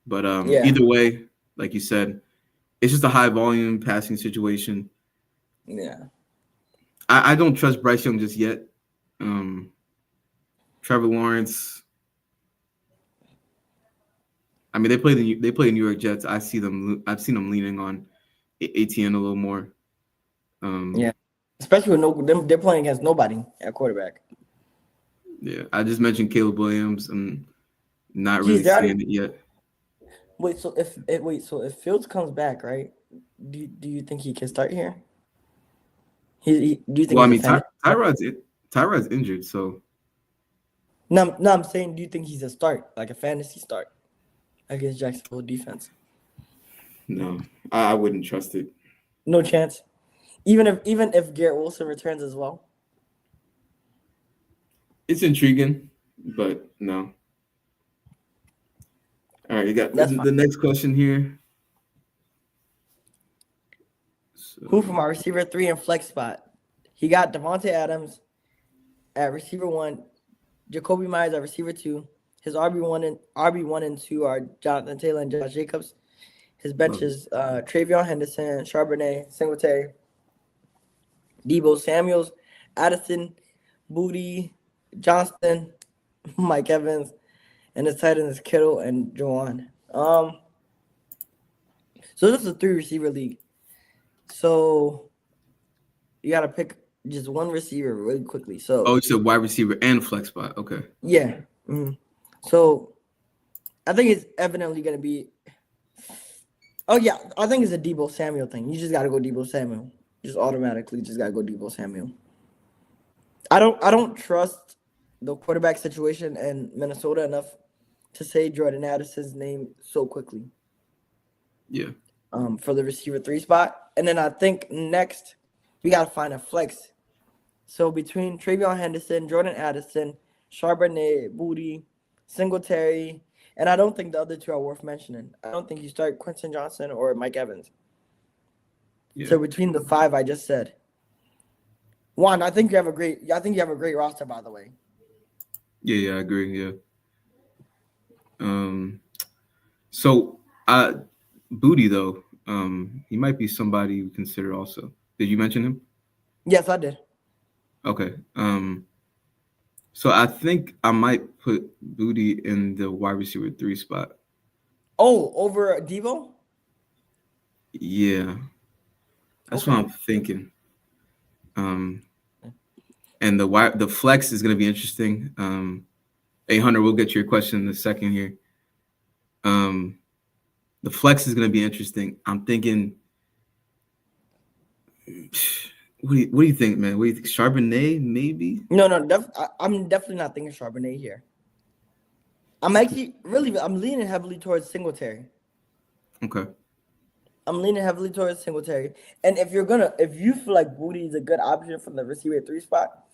but Yeah. either way, like you said, it's just a high volume passing situation. Yeah. I don't trust Bryce Young just yet. Um, Trevor Lawrence. I mean, they play the New York Jets. I've seen them leaning on ATN a little more. Yeah. Especially with they're playing against nobody at quarterback. Yeah, I just mentioned Caleb Williams. I'm not Geez, really they already seeing it yet. so if Fields comes back, right? Do you think he can start here? Do you think Well, I he's a mean, fan? Tyrod's injured, so No, I'm saying, do you think he's a start, like a fantasy start against Jacksonville defense? no, I wouldn't trust it. No chance. Even if Garrett Wilson returns as well. It's intriguing, but no. All right, you got That's fine. the next question here. Who from our receiver 3 and flex spot? He got Devontae Adams at receiver 1, Jacoby Myers at receiver 2. His RB1 and 2 are Jonathan Taylor and Josh Jacobs. His bench is Travion Henderson, Charbonnet, Singletary, Debo Samuels, Addison, Booty, Johnston, Mike Evans, and his tight end is Kittle and Juwan. So this is a 3 receiver league. So you gotta pick just one receiver really quickly. So Oh, you said wide receiver and flex spot. Okay. yeah. So I think it's evidently gonna be. Oh yeah, I think it's a Debo Samuel thing. You just gotta go Debo Samuel. Just automatically just gotta go Debo Samuel. I don't trust the quarterback situation in Minnesota enough to say Jordan Addison's name so quickly. Yeah. For the receiver 3 spot. And then I think next we gotta find a flex. So between Travion Henderson, Jordan Addison, Charbonnet, Booty, Singletary, and I don't think the other 2 are worth mentioning. I don't think you start Quentin Johnson or Mike Evans. Yeah. So between the 5 I just said. Juan, I think you have a great roster, by the way. Yeah, I agree. Yeah. So Booty though, he might be somebody you consider also. Did you mention him? Yes, I did. Okay. So I think I might put Booty in the wide receiver 3 spot. Oh, over Devo? Yeah, that's what Okay. I'm thinking. Um, and the flex is going to be interesting. Hey Hunter, we'll get to your question in a second here. Um, the flex is going to be interesting. I'm thinking. What do you think, man? What do you think? Charbonnet, maybe? No, I'm definitely not thinking Charbonnet here. I'm leaning heavily towards Singletary. Okay. I'm leaning heavily towards Singletary. And if you feel like Booty is a good option from the receiver 3 spot,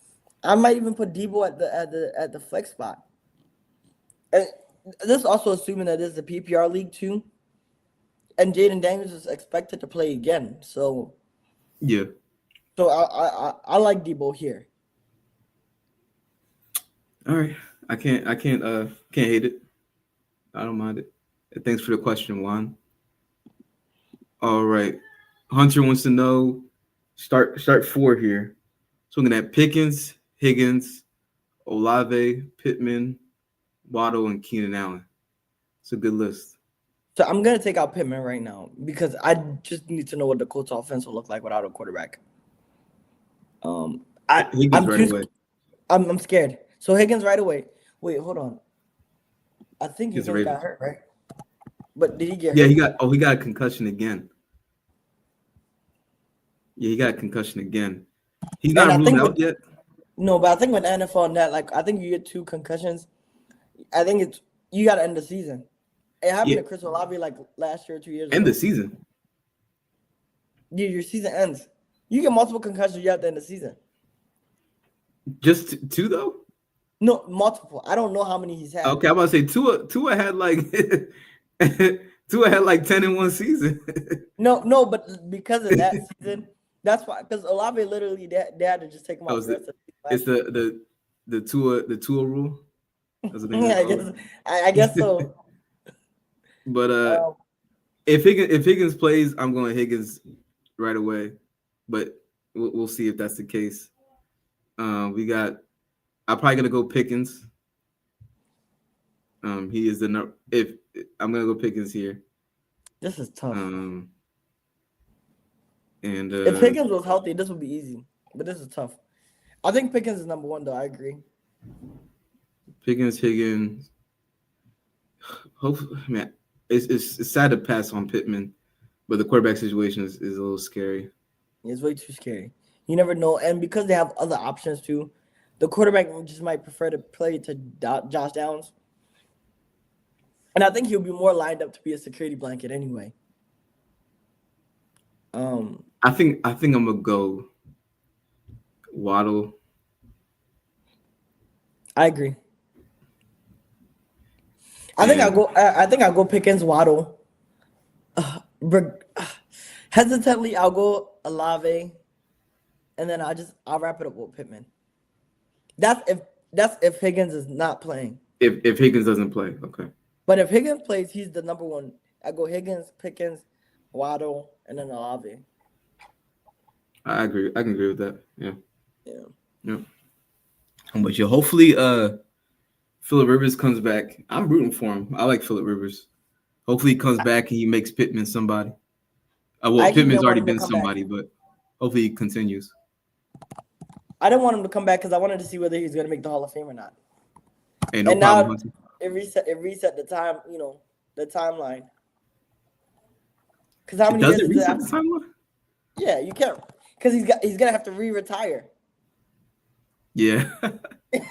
I might even put Debo at the flex spot. And this is also assuming that this is a PPR league too. And Jaden Daniels is expected to play again. So Yeah. I like Debo here. All right. I can't hate it. I don't mind it. Thanks for the question, Juan. All right. Hunter wants to know start 4 here. So we're looking at Pickens, Higgins, Olave, Pittman, Waddle, and Keenan Allen. It's a good list. So I'm gonna take out Pittman right now because I just need to know what the Colts offense will look like without a quarterback. Higgins right away. I'm scared. So Higgins right away. Wait, hold on. I think He's Higgins the got hurt, right? But did he get Yeah, hurt? he got a concussion again. Yeah, he got a concussion again. He's And not I ruled think out yet. no, but I think with NFL net, like I think you get 2 concussions. I think it's you got to end the season. It happened Yeah, to Chris Olave like last year, 2 years end ago. the season. Yeah, your season ends. You get multiple concussions. You have to end the season. Just 2 though. No, multiple. I don't know how many he's had. Okay, I'm about to say Tua had like Tua had like 10 in one season. No, but because of that season, that's why. Because Olave literally they had to just take him Oh, out the rest of the it's season. the Tua rule. That's what they're Yeah, gonna call it. I guess so. But Um, if Higgins plays, I'm going Higgins right away. But we'll see if that's the case. We got. I'm probably gonna go Pickens. He is the number. If I'm gonna go Pickens here. this is tough. And If Pickens was healthy, this would be easy. But this is tough. I think Pickens is number 1, though. I agree. Pickens, Higgins. Hopefully, man, it's sad to pass on Pittman, but the quarterback situation is a little scary. It's way too scary. You never know. And because they have other options too, the quarterback just might prefer to play to Josh Downs. And I think he'll be more lined up to be a security blanket anyway. I think I'm gonna go Waddle. I agree. I think I'll go Pickens, Waddle. Hesitantly, I'll go Olave, and then I'll wrap it up with Pittman. That's if Higgins is not playing. If Higgins doesn't play, okay. But if Higgins plays, he's the number 1. I go Higgins, Pickens, Waddle, and then Olave. I agree. I can agree with that. Yeah. Yeah. But yeah, hopefully Phillip Rivers comes back. I'm rooting for him. I like Phillip Rivers. Hopefully he comes back and he makes Pittman somebody. Well, Pittman's already been somebody, but hopefully he continues. I didn't want him to come back because I wanted to see whether he's going to make the Hall of Fame or not. Hey, no problem, Hunter. It reset the time, the timeline. Because how many Does years it reset the timeline? Yeah, you can't. Because he's gonna have to re-retire. Yeah.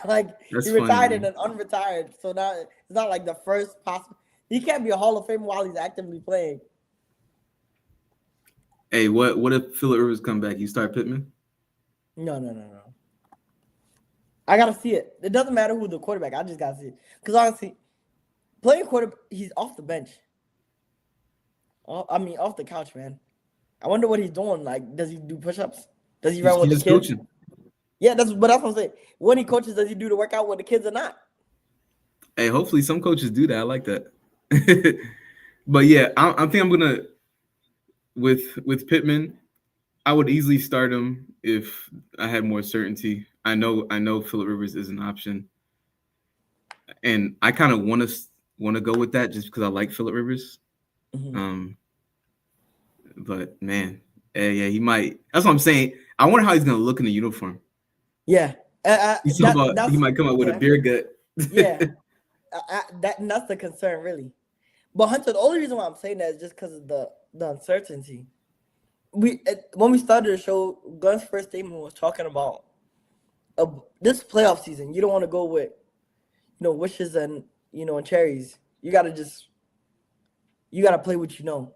Like That's he retired funny, and then unretired. So now it's not like the first possible. He can't be a Hall of Fame while he's actively playing. Hey, what if Phillip Rivers come back? You start Pittman? No. I gotta see it. It doesn't matter who the quarterback. I just gotta see it. Because honestly, playing quarterback, he's off the bench. Off the couch, man. I wonder what he's doing. Like, does he do push-ups? Does he run with the kids? Coaching. Yeah, that's what I'm saying. When he coaches, does he do the workout with the kids or not? Hey, hopefully some coaches do that. I like that. But yeah, I think I'm gonna with Pittman. I would easily start him if I had more certainty. I know Phillip Rivers is an option, and I kind of want to go with that just because I like Phillip Rivers. Mhm. Um, but man, yeah, he might. That's what I'm saying. I wonder how he's gonna look in the uniform. Yeah, You talking that about he that's might come out with a yeah, beer gut. yeah. That's the concern, really. But Hunter, the only reason why I'm saying that is just because of the uncertainty. When we started the show, Glenn's first statement was talking about this playoff season. You don't want to go with wishes and and cherries. You gotta play what you know,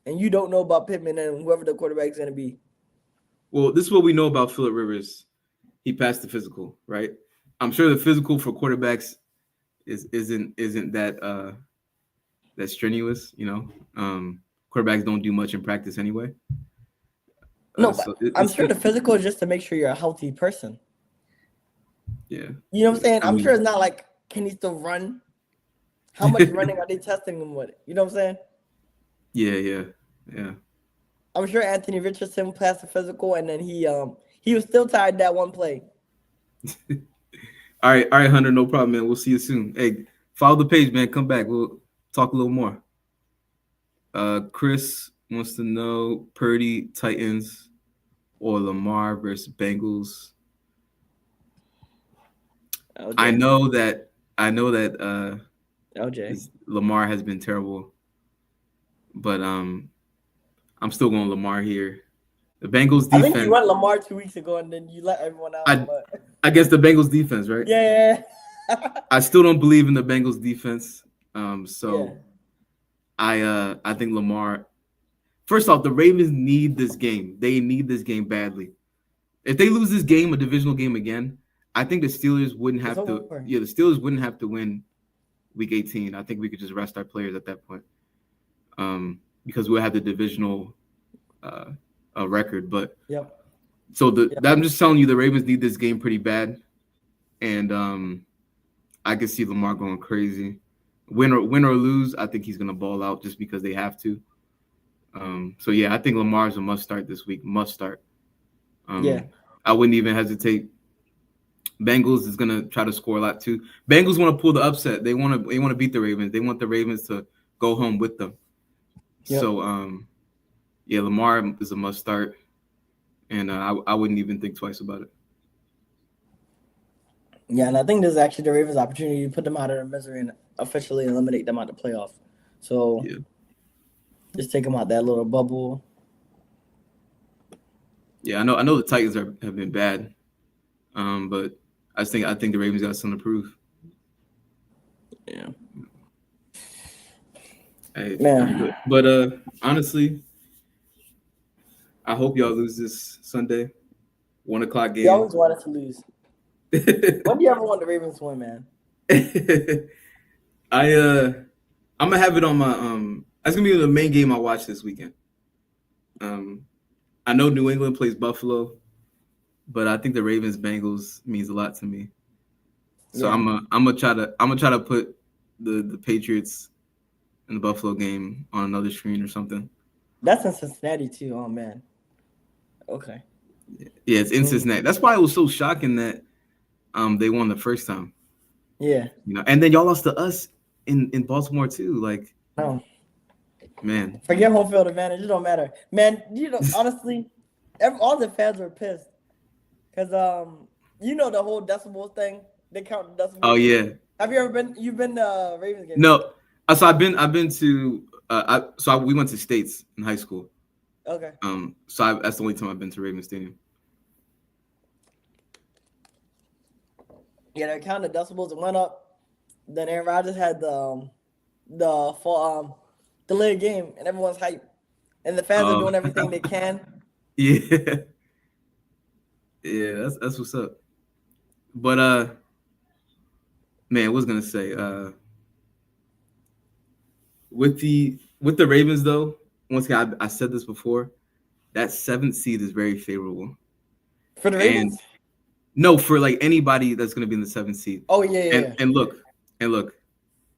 and you don't know about Pittman and whoever the quarterback is gonna be. Well, this is what we know about Phillip Rivers. He passed the physical, right? I'm sure the physical for quarterbacks isn't that strenuous. Quarterbacks don't do much in practice anyway. No, So but I'm it's sure gonna, the physical is just to make sure you're a healthy person. yeah. You know what I'm saying? I I'm sure mean, it's not like, can he still run? How much running are they testing him with? You know what I'm saying? yeah. I'm sure Anthony Richardson passed the physical, and then he was still tired that one play. All right, Hunter. No problem, man. We'll see you soon. Hey, follow the page, man. Come back. We'll talk a little more. Chris wants to know Purdy Titans or Lamar versus Bengals. I LJ, know that LJ. Lamar has been terrible, but I'm still going Lamar here. The Bengals I think you defense. went Lamar 2 weeks ago, and then you let everyone out. I But I guess the Bengals defense, right? yeah, I still don't believe in the Bengals defense. yeah, So I think Lamar. First off, the Ravens need this game. They need this game badly. If they lose this game, a divisional game again, I think the Steelers wouldn't it's have to. over. Yeah, the Steelers wouldn't have to win Week 18. I think we could just rest our players at that point, because we'll have the divisional uh, record. But Yep, so yep, I'm just telling you, the Ravens need this game pretty bad, and I can see Lamar going crazy. Win or lose, I think he's gonna ball out just because they have to. So yeah, I think Lamar's a must start this week. Must start. yeah, I wouldn't even hesitate. Bengals is gonna try to score a lot too. Bengals want to pull the upset. They want to beat the Ravens. They want the Ravens to go home with them. yep, So yeah, Lamar is a must start, and I wouldn't even think twice about it. yeah. And I think this is actually the Ravens' opportunity to put them out of their misery and officially eliminate them out of the playoff. So Yeah, just take them out that little bubble. yeah. I know the Titans have been bad, but I think the Ravens got something to prove. Yeah, Hey, man. but honestly, I hope y'all lose this Sunday. 1 o'clock You game. always wanted to lose. When do you ever want the Ravens to win, man? I I'm gonna have it on my That's gonna be the main game I watch this weekend. Um, I know New England plays Buffalo, but I think the Ravens Bengals means a lot to me. So Yeah, I'm gonna try to put the Patriots and the Buffalo game on another screen or something. that's in Cincinnati too. Oh man. Okay. Yeah, it's in Mm. Cincinnati. That's why it was so shocking that they won the first time. Yeah. And then y'all lost to us in Baltimore too. Like, No. man. Forget home field advantage. It don't matter, man. Honestly, all the fans were pissed because the whole decibels thing. They count the Oh decibels. yeah. Have you ever been? You've been to Ravens games, right? No. So I've been to we went to States in high school. Okay. That's the only time I've been to Ravens Stadium. Yeah, they counted the decibels and went up. Then Aaron Rodgers had the full delayed game, and everyone's hyped, and the fans are Oh doing everything they can. yeah, yeah. That's what's up. But man, I was gonna say with the Ravens though. Once again, I said this before. That seventh seed is very favorable, For the and Ravens? no, for like anybody that's gonna be in the seventh seed. Oh yeah, yeah, And yeah. and look,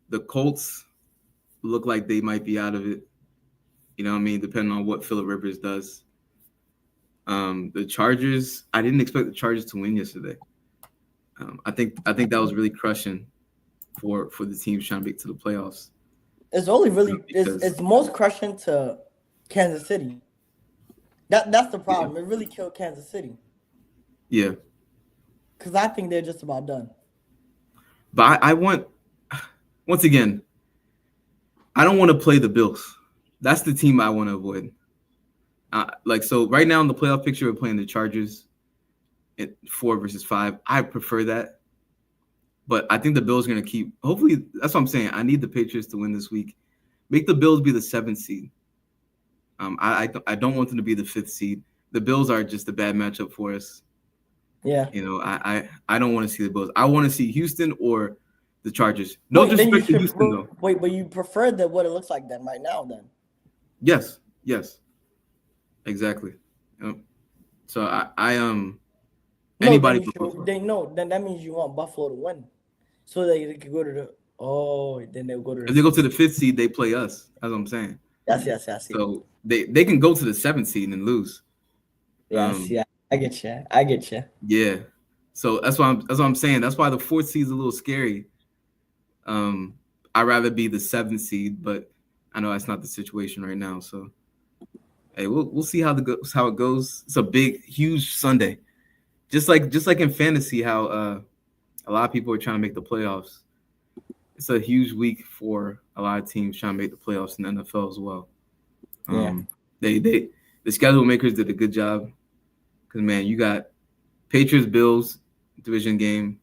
the Colts look like they might be out of it. You know what I mean? Depending on what Phillip Rivers does. The Chargers, I didn't expect the Chargers to win yesterday. I think that was really crushing for the teams trying to make it to the playoffs. It's only really Because it's most crushing to Kansas City. That's the problem. It really killed Kansas City yeah, because I think they're just about done. but I want once again, I don't want to play the Bills. That's the team I want to avoid. So right now in the playoff picture, we're playing the Chargers at 4 versus 5. I prefer that. But I think the Bills are going to keep – hopefully, that's what I'm saying. I need the Patriots to win this week. Make the Bills be the 7th seed. I don't want them to be the 5th seed. The Bills are just a bad matchup for us. Yeah. You know, I don't want to see the Bills. I want to see Houston or the Chargers. No disrespect to Houston, though. Wait, but you prefer what it looks like then right now then? Yes. Exactly. So anybody then that means you want Buffalo to win. So they could go to then they'll go to if they go to the 5th seed, they play us. That's what I'm saying. Yes. So they can go to the 7th seed and lose. Yes, I get you. Yeah. So that's what I'm saying. That's why the 4th seed is a little scary. I'd rather be the 7th seed, but I know that's not the situation right now. So hey, we'll see how it goes. It's a big, huge Sunday. Just like in fantasy, how a lot of people are trying to make the playoffs. It's a huge week for a lot of teams trying to make the playoffs in the NFL as well. The schedule makers did a good job because man, you got Patriots, Bills division game,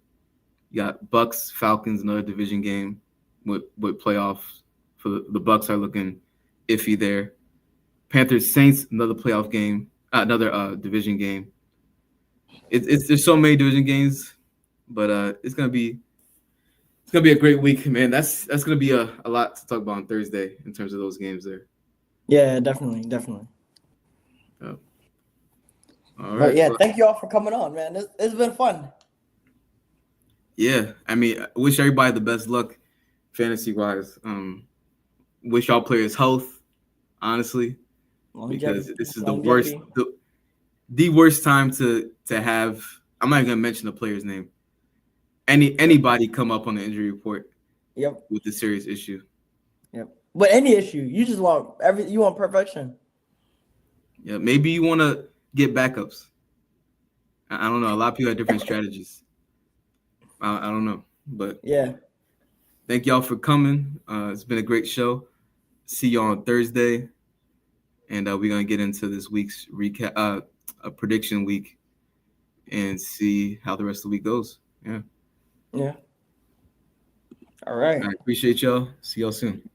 you got Bucks, Falcons, another division game with playoffs. For the Bucks are looking iffy there. Panthers, Saints, another playoff game, another division game. There's so many division games, but it's gonna be a great week, man. That's gonna be a lot to talk about on Thursday in terms of those games there. Yeah, definitely. All right. But yeah, thank you all for coming on, man. It's been fun. Yeah, I mean, I wish everybody the best luck, fantasy wise. Wish all players health, honestly, because this is the worst, the worst time to have. I'm not gonna mention the player's name. Anybody come up on the injury report. Yep. With a serious issue. Yep. But any issue, you just want you want perfection. Yeah, maybe you want to get backups. I don't know. A lot of people have different strategies. I don't know, but yeah. Thank y'all for coming. It's been a great show. See y'all on Thursday, and we're gonna get into this week's recap, a prediction week, and see how the rest of the week goes. Yeah. All right. I appreciate y'all. See y'all soon.